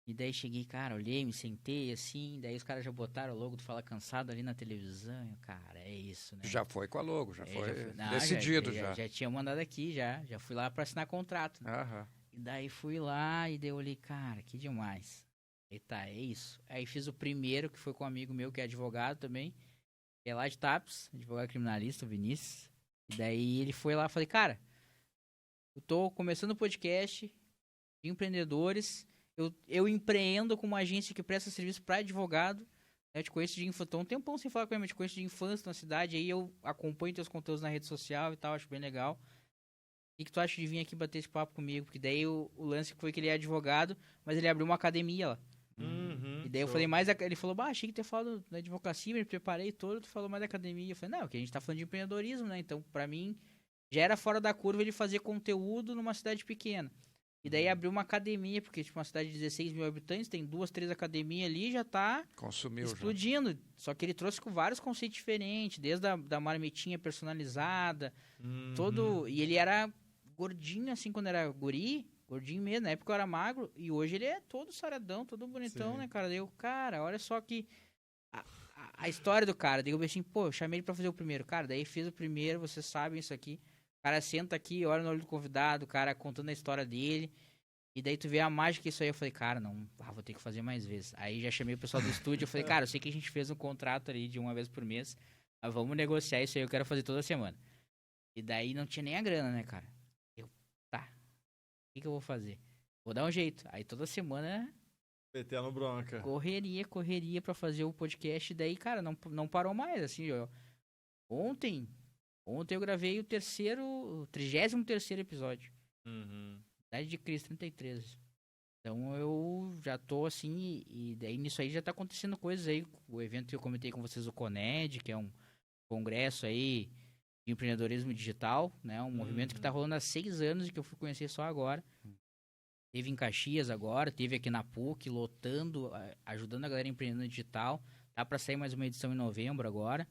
E daí cheguei, cara, olhei, me sentei, assim. Daí os caras já botaram o logo do Fala Cansado ali na televisão. E, cara, é isso, né? Já foi com a logo, já foi Não, decidido já. Já tinha mandado aqui, já. Já fui lá pra assinar contrato. Né? Aham. E daí fui lá e daí eu olhei, cara, que demais. E tá, é isso. Aí fiz o primeiro, que foi com um amigo meu, que é advogado também. Que é lá de Tapes, advogado criminalista, o Vinícius. E daí ele foi lá, falei, cara, eu tô começando o podcast de empreendedores. Eu empreendo com uma agência que presta serviço pra advogado. Eu te conheço de infância, tô um tempão sem falar com ele, mas te conheço de infância na cidade. Aí eu acompanho teus conteúdos na rede social e tal, acho bem legal. O que tu acha de vir aqui bater esse papo comigo? Porque daí o lance foi que ele é advogado, mas ele abriu uma academia lá. E daí eu falei mais... Ele falou, achei que tu ia falar da advocacia, me preparei todo, tu falou mais da academia. Eu falei, não, que a gente tá falando de empreendedorismo, né? Então, pra mim, já era fora da curva ele fazer conteúdo numa cidade pequena. E daí abriu uma academia, porque tipo, uma cidade de 16 mil habitantes, tem 2, 3 academias ali, já tá explodindo. Já. Só que ele trouxe com vários conceitos diferentes, desde da marmitinha personalizada, todo... E ele era... gordinho, assim, quando era guri, gordinho mesmo, na época eu era magro, e hoje ele é todo saradão, todo bonitão, né, cara? Daí eu, cara, olha só que a história do cara, daí eu pensei, eu chamei ele pra fazer o primeiro, cara, daí fez o primeiro, vocês sabem isso aqui, o cara senta aqui, olha no olho do convidado, o cara contando a história dele, e daí tu vê a mágica isso aí, eu falei, cara, não, vou ter que fazer mais vezes. Aí já chamei o pessoal do estúdio, eu falei, cara, eu sei que a gente fez um contrato ali de uma vez por mês, mas vamos negociar isso aí, eu quero fazer toda semana. E daí não tinha nem a grana, né, cara? O que eu vou fazer? Vou dar um jeito. Aí toda semana... Metendo bronca. Correria pra fazer o podcast. Daí, cara, não parou mais, assim, ó. Ontem eu gravei o 33º episódio. Idade de Cristo, 33. Então eu já tô assim, e daí nisso aí já tá acontecendo coisas aí. O evento que eu comentei com vocês, o CONED, que é um congresso aí de empreendedorismo digital, né? Um movimento que tá rolando há 6 anos e que eu fui conhecer só agora. Teve em Caxias agora, teve aqui na PUC, lotando, ajudando a galera empreendendo digital. Tá para sair mais uma edição em novembro agora.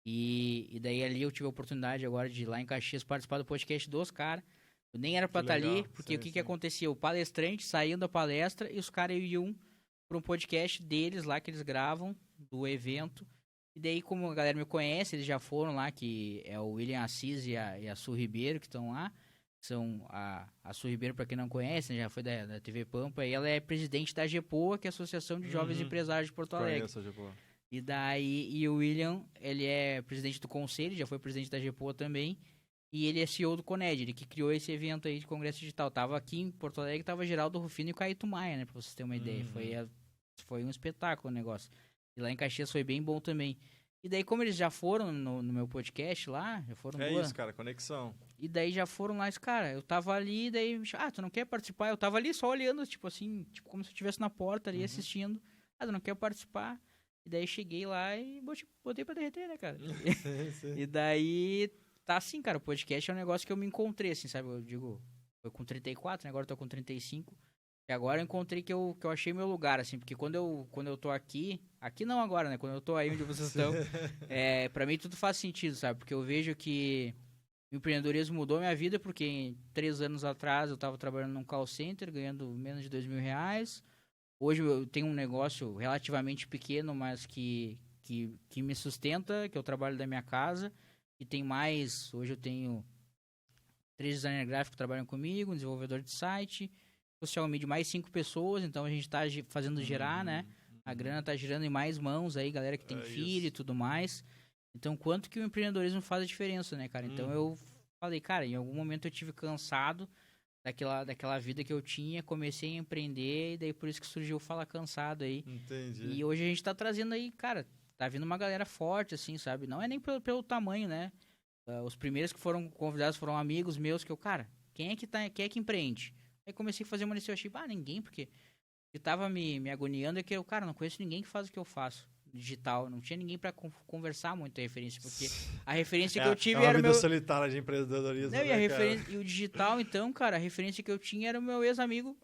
E daí ali eu tive a oportunidade agora de ir lá em Caxias participar do podcast dos caras. Eu nem era pra estar ali, porque o que acontecia? O palestrante saindo da palestra e os caras iam para um podcast deles lá que eles gravam, do evento. E daí, como a galera me conhece, eles já foram lá, que é o William Assis e a Su Ribeiro que estão lá. São a Su Ribeiro, para quem não conhece, né, já foi da TV Pampa, e ela é presidente da GEPOA, que é a Associação de Jovens Empresários de Porto Alegre. Conheço a GEPOA. E daí, o William, ele é presidente do conselho, já foi presidente da GEPOA também, e ele é CEO do CONED, ele que criou esse evento aí de Congresso Digital. Tava aqui em Porto Alegre, tava Geraldo Rufino e o Caíto Maia, né, pra vocês terem uma ideia. Foi um espetáculo o negócio. E lá em Caxias foi bem bom também. E daí, como eles já foram no meu podcast lá, já foram duas... isso, cara, conexão. E daí já foram lá, cara, eu tava ali, daí, tu não quer participar? Eu tava ali só olhando, tipo assim, tipo como se eu estivesse na porta ali assistindo. Tu não quer participar? E daí cheguei lá e botei pra derreter, né, cara? Sim. E daí, tá assim, cara, o podcast é um negócio que eu me encontrei, assim, sabe? Eu digo, foi com 34, né? Agora eu tô com 35. E agora eu encontrei que eu achei meu lugar, assim, porque quando eu tô aqui não agora, né? Quando eu tô aí onde vocês estão, pra mim tudo faz sentido, sabe? Porque eu vejo que o empreendedorismo mudou minha vida, porque 3 anos atrás eu tava trabalhando num call center, ganhando menos de R$2.000. Hoje eu tenho um negócio relativamente pequeno, mas que me sustenta, que eu trabalho da minha casa, e tem mais, hoje eu tenho 3 designers gráficos que trabalham comigo, um desenvolvedor de site, social media, mais 5 pessoas, então a gente tá fazendo girar, né, A grana tá girando em mais mãos aí, galera que tem filho e tudo mais. Então, quanto que o empreendedorismo faz a diferença, né, cara? Então, eu falei, cara, em algum momento eu tive cansado daquela vida que eu tinha, comecei a empreender, e daí por isso que surgiu o Fala Cansado aí. Entendi. E hoje a gente tá trazendo aí, cara, tá vindo uma galera forte, assim, sabe? Não é nem pelo tamanho, né? Os primeiros que foram convidados foram amigos meus, que eu, cara, quem é que empreende? Aí comecei a fazer uma lista, eu achei, ninguém, porque o que tava me agoniando é que eu, cara, não conheço ninguém que faz o que eu faço. Digital, não tinha ninguém pra conversar muito a referência, porque a referência que eu tive era o meu... solitária de empreendedorismo, não, e o digital, então, cara, a referência que eu tinha era o meu ex-amigo.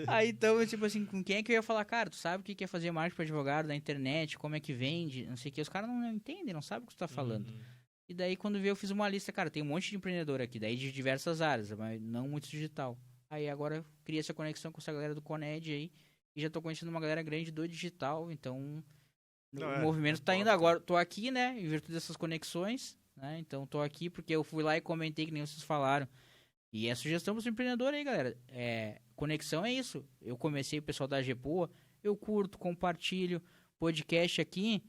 Aí, então, tipo assim, com quem é que eu ia falar? Cara, tu sabe o que é fazer marketing para advogado da internet, como é que vende, não sei o que, os caras não entendem, não sabem o que tu tá falando. E daí, quando veio, eu fiz uma lista, cara, tem um monte de empreendedor aqui, daí de diversas áreas, mas não muito digital. Aí, agora, eu criei essa conexão com essa galera do Coned aí, e já tô conhecendo uma galera grande do digital, então o movimento tá indo agora. Tô aqui, né, em virtude dessas conexões, né, então tô aqui porque eu fui lá e comentei que nem vocês falaram. E é sugestão pros empreendedores aí, galera. Conexão é isso. Eu comecei, o pessoal da GEPOA, eu curto, compartilho, podcast aqui,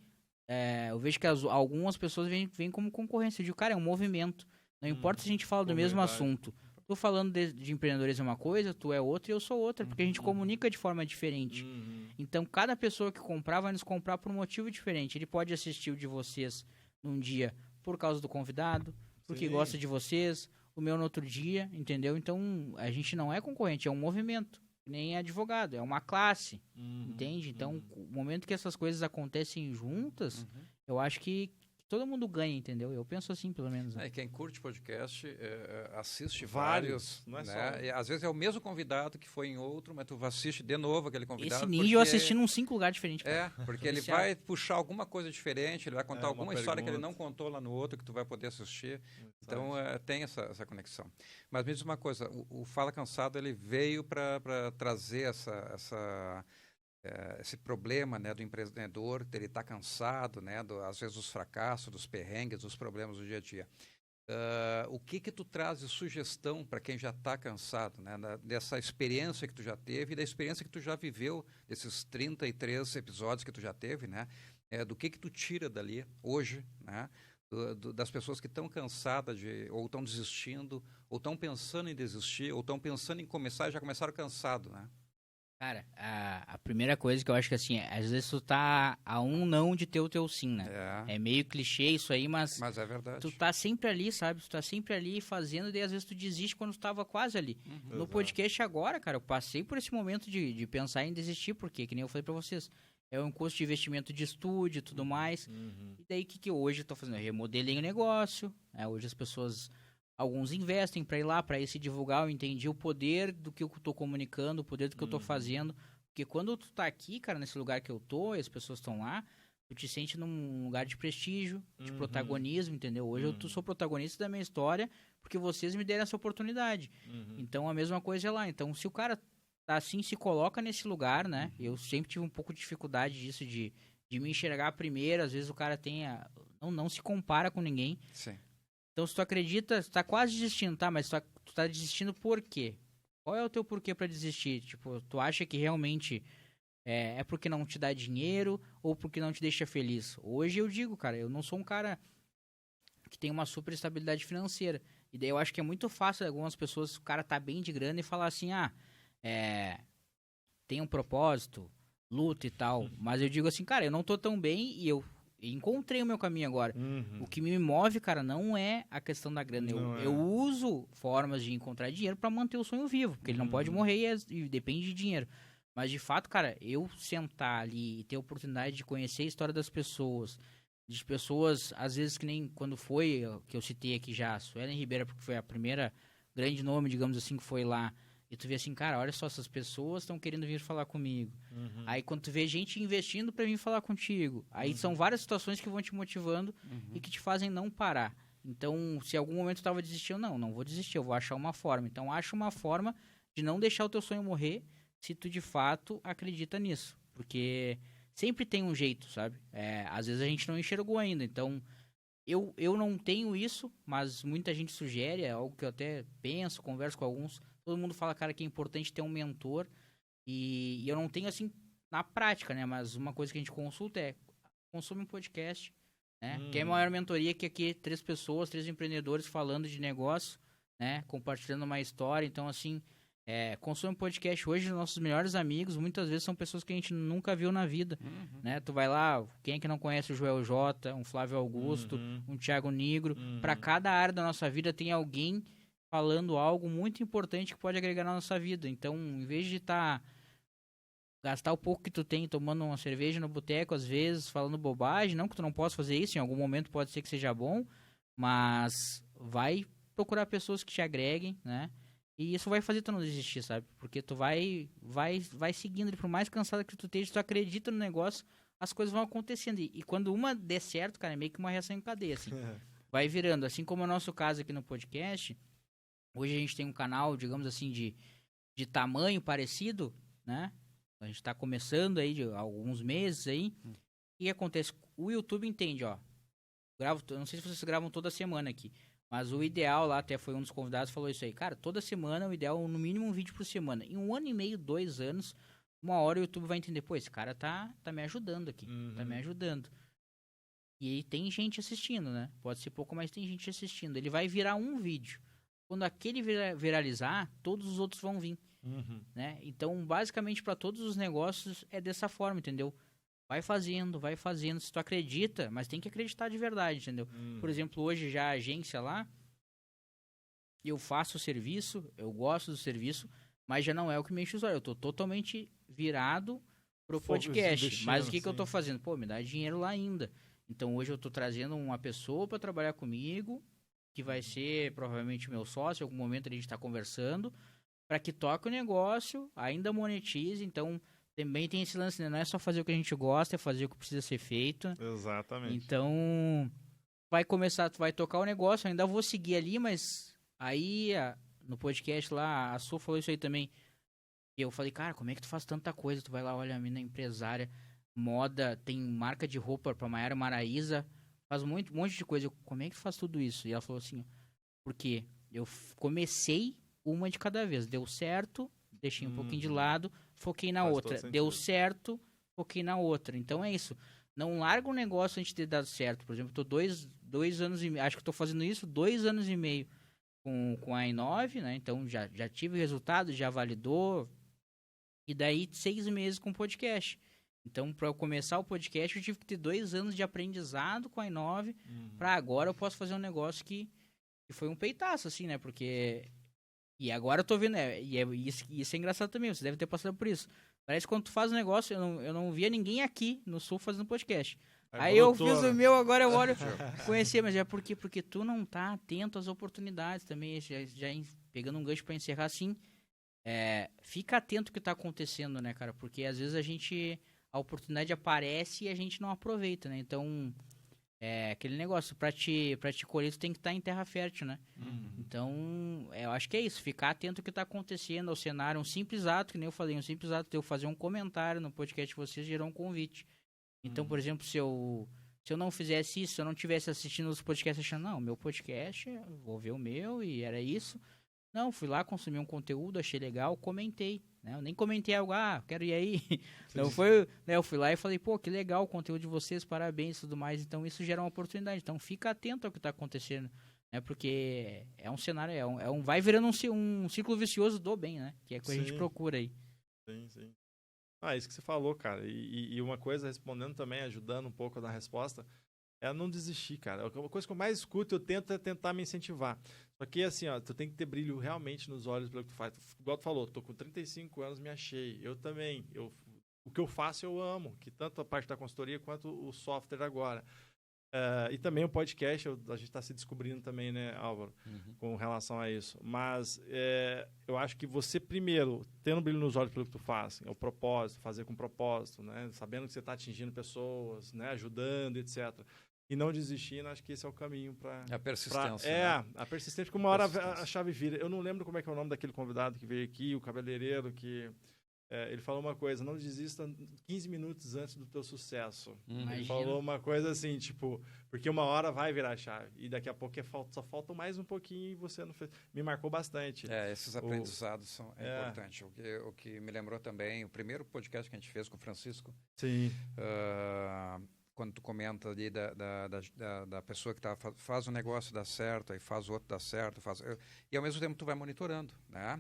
eu vejo que algumas pessoas vêm como concorrência. Eu digo, cara, é um movimento. Não importa se a gente fala do mesmo assunto. Tô falando de empreendedorismo é uma coisa, tu é outra e eu sou outra, porque a gente comunica de forma diferente. Então, cada pessoa que comprar vai nos comprar por um motivo diferente. Ele pode assistir o de vocês num dia por causa do convidado, porque gosta de vocês, o meu no outro dia, entendeu? Então, a gente não é concorrente, é um movimento, nem advogado, é uma classe, entende? Então, o momento que essas coisas acontecem juntas, eu acho que todo mundo ganha, entendeu? Eu penso assim, pelo menos. Quem curte podcast assiste vários, não é né? só. E, às vezes é o mesmo convidado que foi em outro, mas tu assiste de novo aquele convidado. Esse ninja eu assisti num 5 lugares diferentes. Porque ele vai puxar alguma coisa diferente, ele vai contar alguma história que ele pergunta. não contou lá no outro, que tu vai poder assistir. Então, tem essa conexão. Mas me diz uma coisa, o Fala Cansado, ele veio para trazer esse problema, né, do empreendedor, dele estar cansado, né, às vezes dos fracassos, dos perrengues, dos problemas do dia a dia. O que tu traz de sugestão para quem já está cansado, né, dessa experiência que tu já teve e da experiência que tu já viveu, desses 33 episódios que tu já teve, né, do que tu tira dali hoje, né, das pessoas que estão cansadas ou estão desistindo, ou estão pensando em desistir, ou estão pensando em começar e já começaram cansado, né? Cara, a primeira coisa que eu acho que assim, às vezes tu tá a um não de ter o teu sim, né? É meio clichê isso aí, mas é verdade. Tu tá sempre ali, sabe? Tu tá sempre ali fazendo, e daí às vezes tu desiste quando tu tava quase ali. No podcast agora, cara, eu passei por esse momento de pensar em desistir, porque, que nem eu falei pra vocês, é um custo de investimento de estúdio e tudo mais. E daí, o que hoje eu tô fazendo? Eu remodelei o negócio, né? Hoje as pessoas... Alguns investem para ir lá, para ir se divulgar. Eu entendi o poder do que eu tô comunicando, o poder do que eu tô fazendo. Porque quando tu tá aqui, cara, nesse lugar que eu tô, e as pessoas estão lá, tu te sente num lugar de prestígio, de protagonismo, entendeu? Hoje eu sou protagonista da minha história, porque vocês me deram essa oportunidade. Então a mesma coisa é lá. Então se o cara tá assim, se coloca nesse lugar, né? Eu sempre tive um pouco de dificuldade disso, de me enxergar primeiro. Às vezes o cara não se compara com ninguém. Sim. Então, se tu acredita, tu tá quase desistindo, tá? Mas tu tá desistindo por quê? Qual é o teu porquê pra desistir? Tipo, tu acha que realmente é porque não te dá dinheiro ou porque não te deixa feliz? Hoje eu digo, cara, eu não sou um cara que tem uma super estabilidade financeira. E daí eu acho que é muito fácil algumas pessoas, o cara tá bem de grana e falar assim, tem um propósito, luta e tal. Mas eu digo assim, cara, eu não tô tão bem e eu encontrei o meu caminho agora. O que me move, cara, não é a questão da grana. Eu uso formas de encontrar dinheiro pra manter o sonho vivo, porque ele não pode morrer e depende de dinheiro. Mas, de fato, cara, eu sentar ali e ter a oportunidade de conhecer a história das pessoas, de pessoas, às vezes, que nem quando foi, que eu citei aqui já, a Suelen Ribeira, porque foi a primeira grande nome, digamos assim, que foi lá. E tu vê assim, cara, olha só, essas pessoas estão querendo vir falar comigo. Aí quando tu vê gente investindo pra vir falar contigo, aí são várias situações que vão te motivando e que te fazem não parar. Então, se em algum momento tu tava desistindo, não vou desistir, eu vou achar uma forma. Então, acha uma forma de não deixar o teu sonho morrer se tu de fato acredita nisso. Porque sempre tem um jeito, sabe? Às vezes a gente não enxergou ainda, então... Eu não tenho isso, mas muita gente sugere, é algo que eu até penso, converso com alguns. Todo mundo fala, cara, que é importante ter um mentor. E eu não tenho, assim, na prática, né? Mas uma coisa que a gente consulta é consome um podcast, né? Que é a maior mentoria que aqui 3 pessoas, 3 empreendedores falando de negócio, né? Compartilhando uma história. Então, assim, consome um podcast. Hoje, os nossos melhores amigos, muitas vezes, são pessoas que a gente nunca viu na vida, né? Tu vai lá, quem é que não conhece o Joel J, um Flávio Augusto, um Thiago Nigro? Para cada área da nossa vida tem alguém falando algo muito importante que pode agregar na nossa vida. Então, em vez de gastar o pouco que tu tem tomando uma cerveja no boteco, às vezes, falando bobagem, não que tu não possa fazer isso, em algum momento pode ser que seja bom, mas vai procurar pessoas que te agreguem, né? E isso vai fazer tu não desistir, sabe? Porque tu vai seguindo, por mais cansado que tu esteja, tu acredita no negócio, as coisas vão acontecendo. E quando uma der certo, cara, é meio que uma reação em cadeia, assim. Vai virando. Assim como é o nosso caso aqui no podcast, hoje a gente tem um canal, digamos assim, de tamanho parecido, né? A gente tá começando aí de alguns meses aí. O que acontece? O YouTube entende, ó. Eu não sei se vocês gravam toda semana aqui, mas o ideal lá, até foi um dos convidados falou isso aí. Cara, toda semana o ideal é no mínimo um vídeo por semana. Em 1 ano e meio, 2 anos, uma hora o YouTube vai entender, pô, esse cara tá me ajudando aqui, tá me ajudando. E aí tem gente assistindo, né? Pode ser pouco, mas tem gente assistindo. Ele vai virar um vídeo. Quando aquele viralizar, todos os outros vão vir. Né? Então, basicamente, para todos os negócios é dessa forma, entendeu? Vai fazendo. Se tu acredita, mas tem que acreditar de verdade, entendeu? Por exemplo, hoje já a agência lá, eu faço o serviço, eu gosto do serviço, mas já não é o que me enche os olhos. Eu tô totalmente virado pro podcast. Mas o que eu tô fazendo? Pô, me dá dinheiro lá ainda. Então, hoje eu tô trazendo uma pessoa para trabalhar comigo, que vai ser provavelmente meu sócio, em algum momento a gente tá conversando, para que toque o negócio, ainda monetize. Então, também tem esse lance, né? Não é só fazer o que a gente gosta, é fazer o que precisa ser feito. Exatamente. Então, vai começar, tu vai tocar o negócio, ainda vou seguir ali, mas aí, no podcast lá, a Su falou isso aí também. E eu falei, cara, como é que tu faz tanta coisa? Tu vai lá, olha, a mina empresária, moda, tem marca de roupa pra Maiara Maraíza, faz um monte de coisa. Como é que tu faz tudo isso? E ela falou assim, porque eu comecei uma de cada vez. Deu certo, deixei um pouquinho de lado, foquei na outra. Deu certo, foquei na outra. Então é isso. Não larga um negócio antes de ter dado certo. Por exemplo, tô 2 anos e meio, acho que tô fazendo isso 2 anos e meio com a i9, né? Então já tive resultado, já validou. E daí 6 meses com podcast. Então, para eu começar o podcast, eu tive que ter 2 anos de aprendizado com a i9, para agora eu posso fazer um negócio que foi um peitaço, assim, né? Porque... E agora eu tô vendo, isso é engraçado também, você deve ter passado por isso. Parece que quando tu faz um negócio, eu não via ninguém aqui no Sul fazendo podcast. Aí eu fiz o meu, agora eu olho conhecer, mas é porque tu não tá atento às oportunidades também, já pegando um gancho para encerrar assim, fica atento ao que tá acontecendo, né, cara? Porque às vezes a oportunidade aparece e a gente não aproveita, né? Então, aquele negócio, pra te colher, tu tem que estar em terra fértil, né? Então, eu acho que é isso, ficar atento ao que tá acontecendo, ao cenário, um simples ato, que nem eu falei, um simples ato de eu fazer um comentário no podcast de vocês gerou um convite. Então, por exemplo, se eu não fizesse isso, se eu não tivesse assistindo os podcasts achando, não, meu podcast, vou ver o meu e era isso. Não, fui lá, consumi um conteúdo, achei legal, comentei, né? Eu nem comentei algo, quero ir aí. Não foi, né? Eu fui lá e falei, pô, que legal o conteúdo de vocês, parabéns e tudo mais. Então, isso gera uma oportunidade. Então, fica atento ao que está acontecendo, né? Porque é um cenário, vai virando um ciclo vicioso do bem, né? Que é o que a gente procura aí. Sim. Isso que você falou, cara. E uma coisa, respondendo também, ajudando um pouco na resposta, é não desistir, cara. A coisa que eu mais escuto, eu tento é tentar me incentivar. Só que, assim, tu tem que ter brilho realmente nos olhos pelo que tu faz. Igual tu falou, tô com 35 anos, me achei. Eu também. O que eu faço, eu amo. Que tanto a parte da consultoria quanto o software agora. E também o podcast, a gente está se descobrindo também, né, Álvaro, com relação a isso. Mas eu acho que você, primeiro, tendo brilho nos olhos pelo que tu faz, é o propósito, fazer com propósito, né, sabendo que você está atingindo pessoas, né, ajudando, etc. E não desistindo, acho que esse é o caminho para... A persistência. Né? A persistência, porque uma hora a chave vira. Eu não lembro como é que é o nome daquele convidado que veio aqui, o cabeleireiro que... ele falou uma coisa, não desista 15 minutos antes do teu sucesso. Imagina. Ele falou uma coisa assim, tipo, porque uma hora vai virar a chave. E daqui a pouco só falta mais um pouquinho e você não fez. Me marcou bastante. Esses aprendizados são importantes. O que me lembrou também, o primeiro podcast que a gente fez com o Francisco. Sim. Quando tu comenta ali da pessoa que faz um negócio dar certo, aí faz o outro dar certo, e ao mesmo tempo tu vai monitorando, né?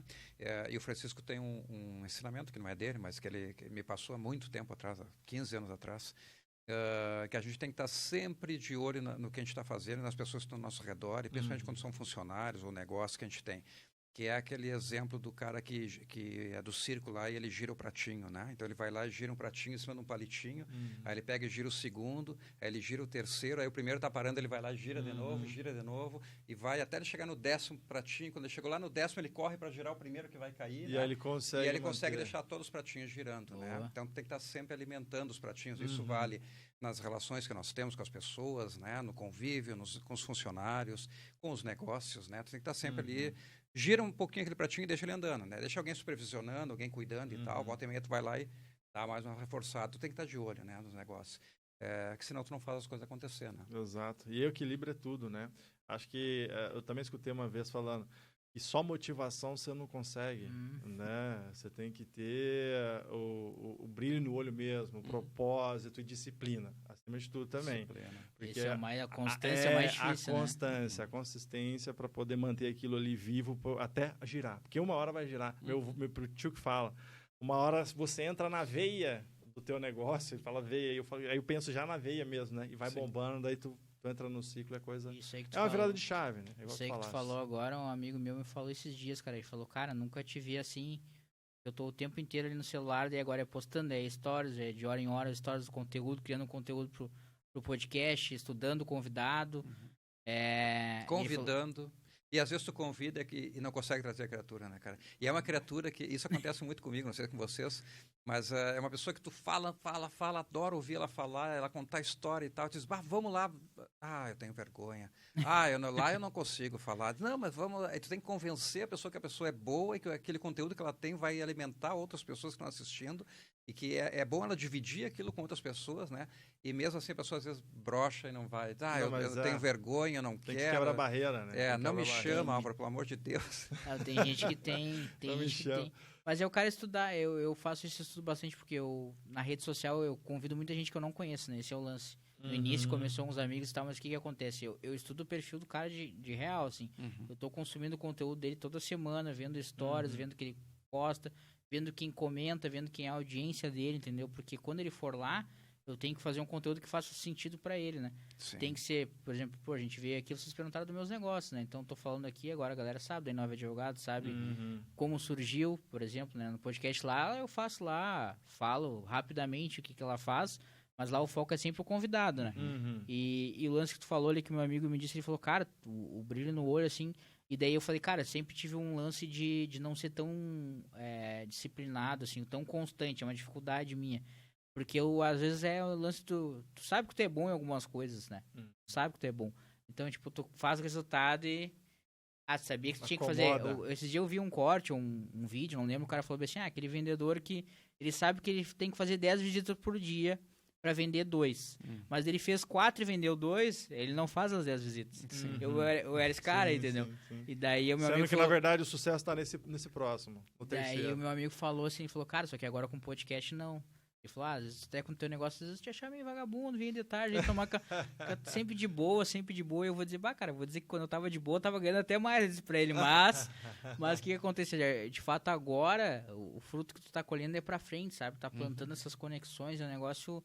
E o Francisco tem um ensinamento que não é dele, mas que ele me passou há muito tempo atrás, há 15 anos atrás, que a gente tem que estar sempre de olho no que a gente está fazendo, nas pessoas que estão ao nosso redor, e principalmente quando são funcionários ou negócios que a gente tem. Que é aquele exemplo do cara que é do circo lá e ele gira o pratinho, né? Então ele vai lá e gira um pratinho em cima de um palitinho, aí ele pega e gira o segundo, aí ele gira o terceiro, aí o primeiro tá parando, ele vai lá e gira de novo, e vai até ele chegar no 10º pratinho. Quando ele chegou lá no 10º, ele corre para girar o primeiro que vai cair, e né? aí ele consegue deixar todos os pratinhos girando, né? Então tem que estar sempre alimentando os pratinhos. Isso vale nas relações que nós temos com as pessoas, né? No convívio, com os funcionários, com os negócios, né? Tu tem que estar sempre ali. Gira um pouquinho aquele pratinho e deixa ele andando, né? Deixa alguém supervisionando, alguém cuidando e tal. Volta e meia tu vai lá e dá mais uma reforçada. Tu tem que estar de olho, né, nos negócios. Que senão tu não faz as coisas acontecer, né? Exato. E o equilíbrio é tudo, né? Acho que eu também escutei uma vez falando que só motivação você não consegue, né? Você tem que ter o brilho no olho mesmo, o propósito e disciplina, acima de tudo também. Porque a constância é mais difícil, a consistência para poder manter aquilo ali vivo até girar. Porque uma hora vai girar. Meu tio que fala, uma hora você entra na veia do teu negócio, ele fala veia, aí eu penso já na veia mesmo, né? E vai bombando, daí tu entra no ciclo, é coisa... Isso aí que tu uma falou. virada de chave, né? Isso aí que tu falou agora, um amigo meu me falou esses dias, cara. Ele falou, cara, nunca te vi assim. Eu tô o tempo inteiro ali no celular, daí agora é postando, stories, de hora em hora, stories do conteúdo, criando conteúdo pro podcast, estudando convidado. Convidando. E às vezes tu convida e não consegue trazer a criatura, né, cara? E é uma criatura que... Isso acontece muito comigo, não sei com vocês, mas é uma pessoa que tu fala, adora ouvir ela falar, ela contar história e tal. Tu diz, vamos lá. Eu tenho vergonha. Lá eu não consigo falar. Não, mas vamos lá. Aí tu tem que convencer a pessoa que a pessoa é boa e que aquele conteúdo que ela tem vai alimentar outras pessoas que estão assistindo e que é bom ela dividir aquilo com outras pessoas, né? E mesmo assim a pessoa às vezes brocha e não vai. Eu tenho vergonha, eu não quero. Tem que quebrar a barreira, né? Não me chama, Álvaro, pelo amor de Deus. Tem gente que tem. Mas eu quero estudar, eu faço esse estudo bastante porque na rede social eu convido muita gente que eu não conheço, né? Esse é o lance. No início começou uns amigos e tal, mas o que acontece? Eu estudo o perfil do cara de real, assim. Eu tô consumindo o conteúdo dele toda semana, vendo stories, vendo o que ele posta, vendo quem comenta, vendo quem é a audiência dele, entendeu? Porque quando ele for lá, eu tenho que fazer um conteúdo que faça sentido pra ele, né? Sim. Tem que ser, por exemplo, a gente veio aqui, vocês perguntaram dos meus negócios, né? Então, tô falando aqui, agora a galera sabe, da Inova Advogado, sabe como surgiu, por exemplo, né? No podcast lá, eu faço lá, falo rapidamente o que ela faz, mas lá o foco é sempre o convidado, né? E o lance que tu falou ali, que meu amigo me disse, ele falou, cara, o brilho no olho, assim... E daí eu falei, cara, sempre tive um lance de não ser tão disciplinado, assim, tão constante, é uma dificuldade minha. Porque às vezes é o lance tu sabe que tu é bom em algumas coisas, né? Tu sabe que tu é bom. Então, tipo, tu faz o resultado e... tu sabia que tu tinha que fazer... Esses dias eu vi um corte, um vídeo, não lembro, o cara falou assim, aquele vendedor que ele sabe que ele tem que fazer 10 visitas por dia pra vender 2. Mas ele fez 4 e vendeu 2, ele não faz as 10 visitas. Eu era esse cara, entendeu? Sim. E daí o meu amigo falou, na verdade, o sucesso tá nesse próximo, no terceiro. Daí o meu amigo falou assim, ele falou, cara, só que agora com podcast não. Ele falou, às vezes até com o teu negócio, às vezes te achar meio vagabundo, vem de tarde, aí tomar sempre de boa. E eu vou dizer, cara, vou dizer que quando eu tava de boa, eu tava ganhando até mais pra ele. Mas o que aconteceu? De fato, agora, o fruto que tu tá colhendo é pra frente, sabe? Tá plantando essas conexões, é um negócio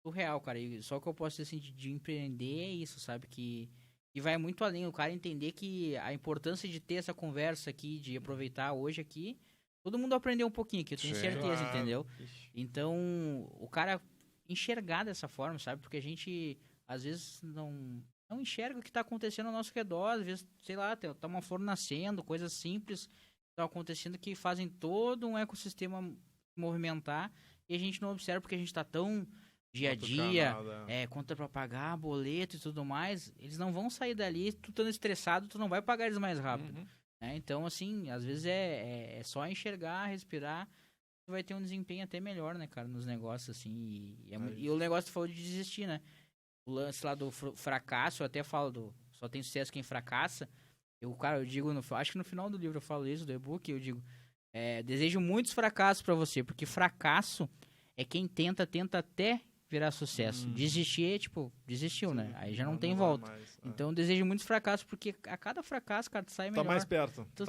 surreal, cara. E só o que eu posso dizer, assim, de empreender é isso, sabe? Que vai muito além. O cara entender que a importância de ter essa conversa aqui, de aproveitar hoje aqui, todo mundo aprendeu um pouquinho aqui, eu tenho certeza, entendeu? Então, o cara enxergar dessa forma, sabe? Porque a gente, às vezes, não enxerga o que tá acontecendo ao nosso redor. Às vezes, sei lá, tá uma flor nascendo, coisas simples estão acontecendo que fazem todo um ecossistema movimentar e a gente não observa porque a gente tá tão dia a dia, conta pra pagar, boleto e tudo mais. Eles não vão sair dali, tu estando estressado, tu não vai pagar eles mais rápido. Então, assim, às vezes é só enxergar, respirar tu vai ter um desempenho até melhor, né, cara, nos negócios, assim. E o negócio tu falou de desistir, né? O lance lá do fracasso, eu até falo só tem sucesso quem fracassa. Eu digo, acho que no final do livro eu falo isso, do e-book, eu digo, desejo muitos fracassos pra você, porque fracasso é quem tenta até virar sucesso. Desistir, desistiu, né? Aí já não tem volta. Então, eu desejo muitos fracassos, porque a cada fracasso, cara, tu sai melhor. Tá mais perto. Tu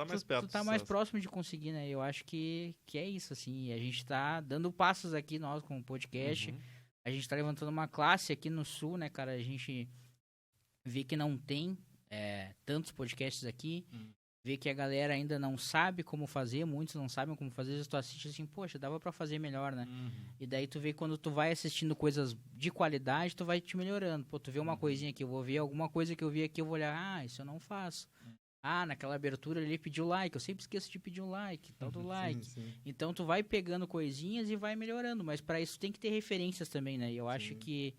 tá mais próximo de conseguir, né? Eu acho que é isso, assim. E a gente tá dando passos aqui, nós, com o podcast. A gente tá levantando uma classe aqui no Sul, né, cara? A gente vê que não tem tantos podcasts aqui. Vê que a galera ainda não sabe como fazer, muitos não sabem como fazer, às vezes tu assiste assim, poxa, dava pra fazer melhor, né? E daí tu vê quando tu vai assistindo coisas de qualidade, tu vai te melhorando. Pô, tu vê uma coisinha aqui, eu vou ver alguma coisa que eu vi aqui, eu vou olhar, isso eu não faço. Naquela abertura ele pediu like, eu sempre esqueço de pedir um like, tal do like. Sim. Então tu vai pegando coisinhas e vai melhorando, mas pra isso tem que ter referências também, né? E eu acho que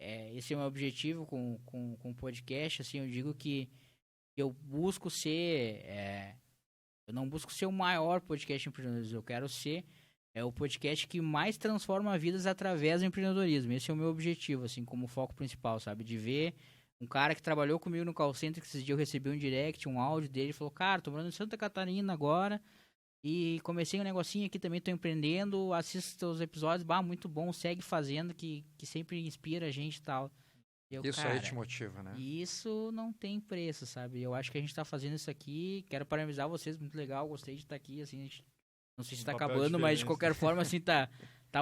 esse é o meu objetivo com o podcast, assim, eu digo que eu busco ser... eu não busco ser o maior podcast empreendedorismo. Eu quero ser o podcast que mais transforma vidas através do empreendedorismo. Esse é o meu objetivo, assim, como foco principal, sabe? De ver um cara que trabalhou comigo no call center, que esses dias eu recebi um direct, um áudio dele, falou, cara, tô morando em Santa Catarina agora e comecei um negocinho aqui também, tô empreendendo, assisto os episódios, muito bom, segue fazendo, que sempre inspira a gente e tal. Isso aí te motiva, né? Isso não tem preço, sabe? Eu acho que a gente tá fazendo isso aqui. Quero parabenizar vocês, muito legal. Gostei de estar aqui, assim. Não sei se tá acabando, mas de qualquer forma, assim, tá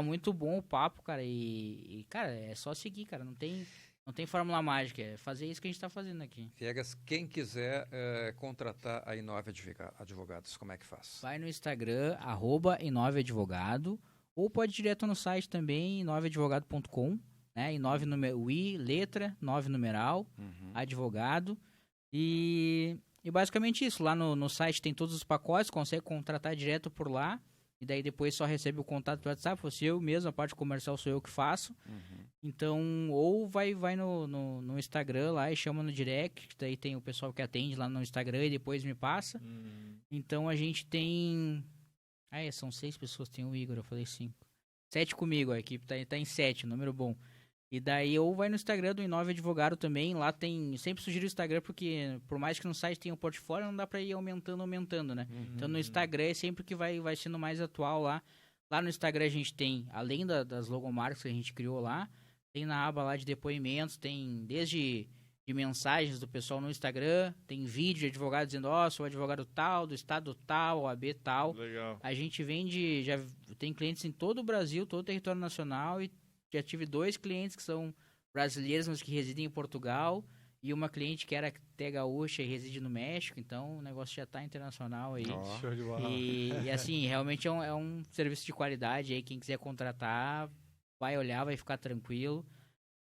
muito bom o papo, cara. E, cara, é só seguir, cara. Não tem fórmula mágica. É fazer isso que a gente tá fazendo aqui. Viegas, quem quiser contratar a Inove Advogados, como é que faz? Vai no Instagram, @inoveadvogado, ou pode ir direto no site também, inoveadvogado.com. Né? E 9 letra, 9 numeral, advogado. E basicamente isso. Lá no site tem todos os pacotes, consegue contratar direto por lá. E daí depois só recebe o contato do WhatsApp. Fosse eu mesmo, a parte comercial sou eu que faço. Então, ou vai no Instagram lá e chama no direct. Que daí tem o pessoal que atende lá no Instagram e depois me passa. Então a gente tem... são 6 pessoas, tem o Igor, eu falei 5. 7 comigo, a equipe tá em 7, número bom. E daí, ou vai no Instagram do Inove Advogado também, lá tem... Sempre sugiro o Instagram, porque por mais que no site tenha o portfólio, não dá pra ir aumentando, né? Então, no Instagram é sempre que vai sendo mais atual lá. Lá no Instagram a gente tem, além das logomarcas que a gente criou lá, tem na aba lá de depoimentos, tem desde de mensagens do pessoal no Instagram, tem vídeo de advogado dizendo, sou advogado tal, do estado tal, OAB tal. Legal. A gente vende, já tem clientes em todo o Brasil, todo o território nacional, e já tive 2 clientes que são brasileiros, mas que residem em Portugal, e uma cliente que era até gaúcha e reside no México, então o negócio já tá internacional aí. Show de bola. E assim, realmente é um serviço de qualidade aí, quem quiser contratar, vai olhar, vai ficar tranquilo.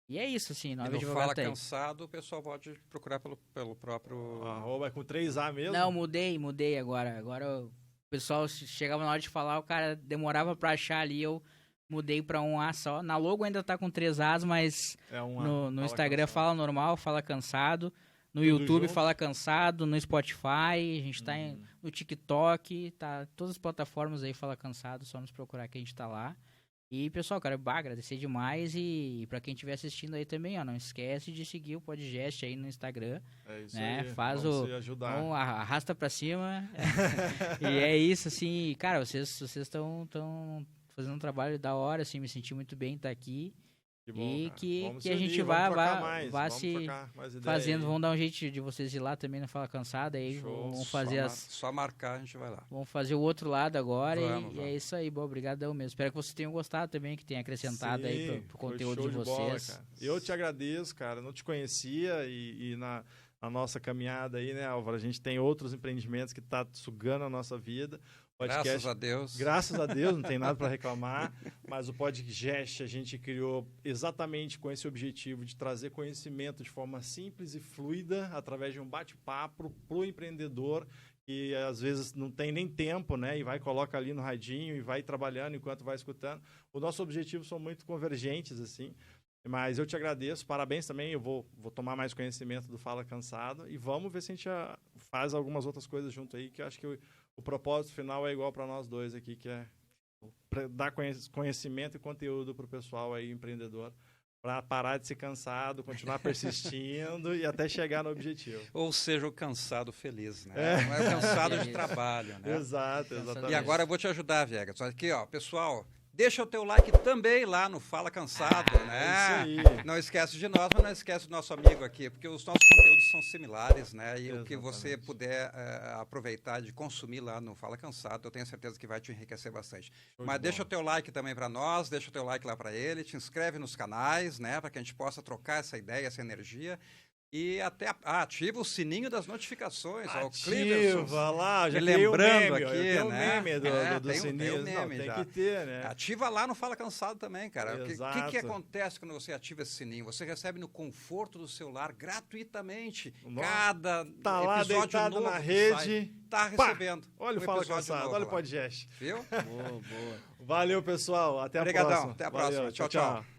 E é isso, assim, Inove Advogado. Fala Cansado, o pessoal pode procurar pelo próprio... Arroba com 3A mesmo? Não, mudei agora. Agora o pessoal chegava na hora de falar, o cara demorava pra achar ali, eu mudei pra um A só. Na logo ainda tá com 3 As, mas no Instagram cansado. Fala normal, fala Cansado. No Tudo YouTube junto. Fala Cansado, no Spotify, a gente tá no TikTok, tá todas as plataformas aí Fala Cansado, só nos procurar que a gente tá lá. E, pessoal, quero agradecer demais e pra quem estiver assistindo aí também, não esquece de seguir o Podgest aí no Instagram. É isso né? aí, Faz ajudar. Arrasta pra cima. E é isso, assim, cara, vocês estão fazendo um trabalho da hora, assim, me senti muito bem estar aqui. Que bom, e cara. que a gente vá se fazendo, vamos dar um jeito de vocês ir lá também, não Fala Cansado, aí vamos fazer só marcar, a gente vai lá. Vamos fazer o outro lado agora vamos. É isso aí, bom, obrigadão mesmo. Espero que vocês tenham gostado também, que tenha acrescentado aí pro conteúdo de vocês. Bola, eu te agradeço, cara, não te conhecia e na nossa caminhada aí, né, Álvaro, a gente tem outros empreendimentos que tá sugando a nossa vida. Podcast, graças a Deus. Graças a Deus, não tem nada para reclamar. Mas o Podgest a gente criou exatamente com esse objetivo de trazer conhecimento de forma simples e fluida, através de um bate-papo para o empreendedor, que às vezes não tem nem tempo, né? E coloca ali no radinho e vai trabalhando enquanto vai escutando. Os nossos objetivos são muito convergentes, assim. Mas eu te agradeço, parabéns também. Eu vou tomar mais conhecimento do Fala Cansado e vamos ver se a gente faz algumas outras coisas junto aí, que eu acho que o propósito final é igual para nós dois aqui, que é dar conhecimento e conteúdo para o pessoal aí, empreendedor, para parar de ser cansado, continuar persistindo e até chegar no objetivo. Ou seja, o cansado feliz, né? Não é o cansado de trabalho, né? Exato, exatamente. E agora eu vou te ajudar, Viegas. Aqui, ó, pessoal, deixa o teu like também lá no Fala Cansado, né? Isso aí. Não esquece de nós, mas não esquece do nosso amigo aqui, porque os nossos conteúdos são similares, né? E o que você puder aproveitar de consumir lá no Fala Cansado, eu tenho certeza que vai te enriquecer bastante. Mas deixa o teu like também para nós, deixa o teu like lá para ele, te inscreve nos canais, né? Para que a gente possa trocar essa ideia, essa energia. E até ativa o sininho das notificações. Ativa lá, já me lembrando meme, aqui, tem né? O meme do sininho. Tem que ter, né? Ativa lá no Fala Cansado também, cara. O que acontece quando você ativa esse sininho? Você recebe no conforto do celular gratuitamente. Cada tá lá episódio deitado novo na rede. Tá recebendo. Olha o Fala Cansado, olha o podcast. Viu? Boa. Valeu, pessoal. Até a Obrigadão. próxima. Até a próxima. Valeu, Tchau, tchau.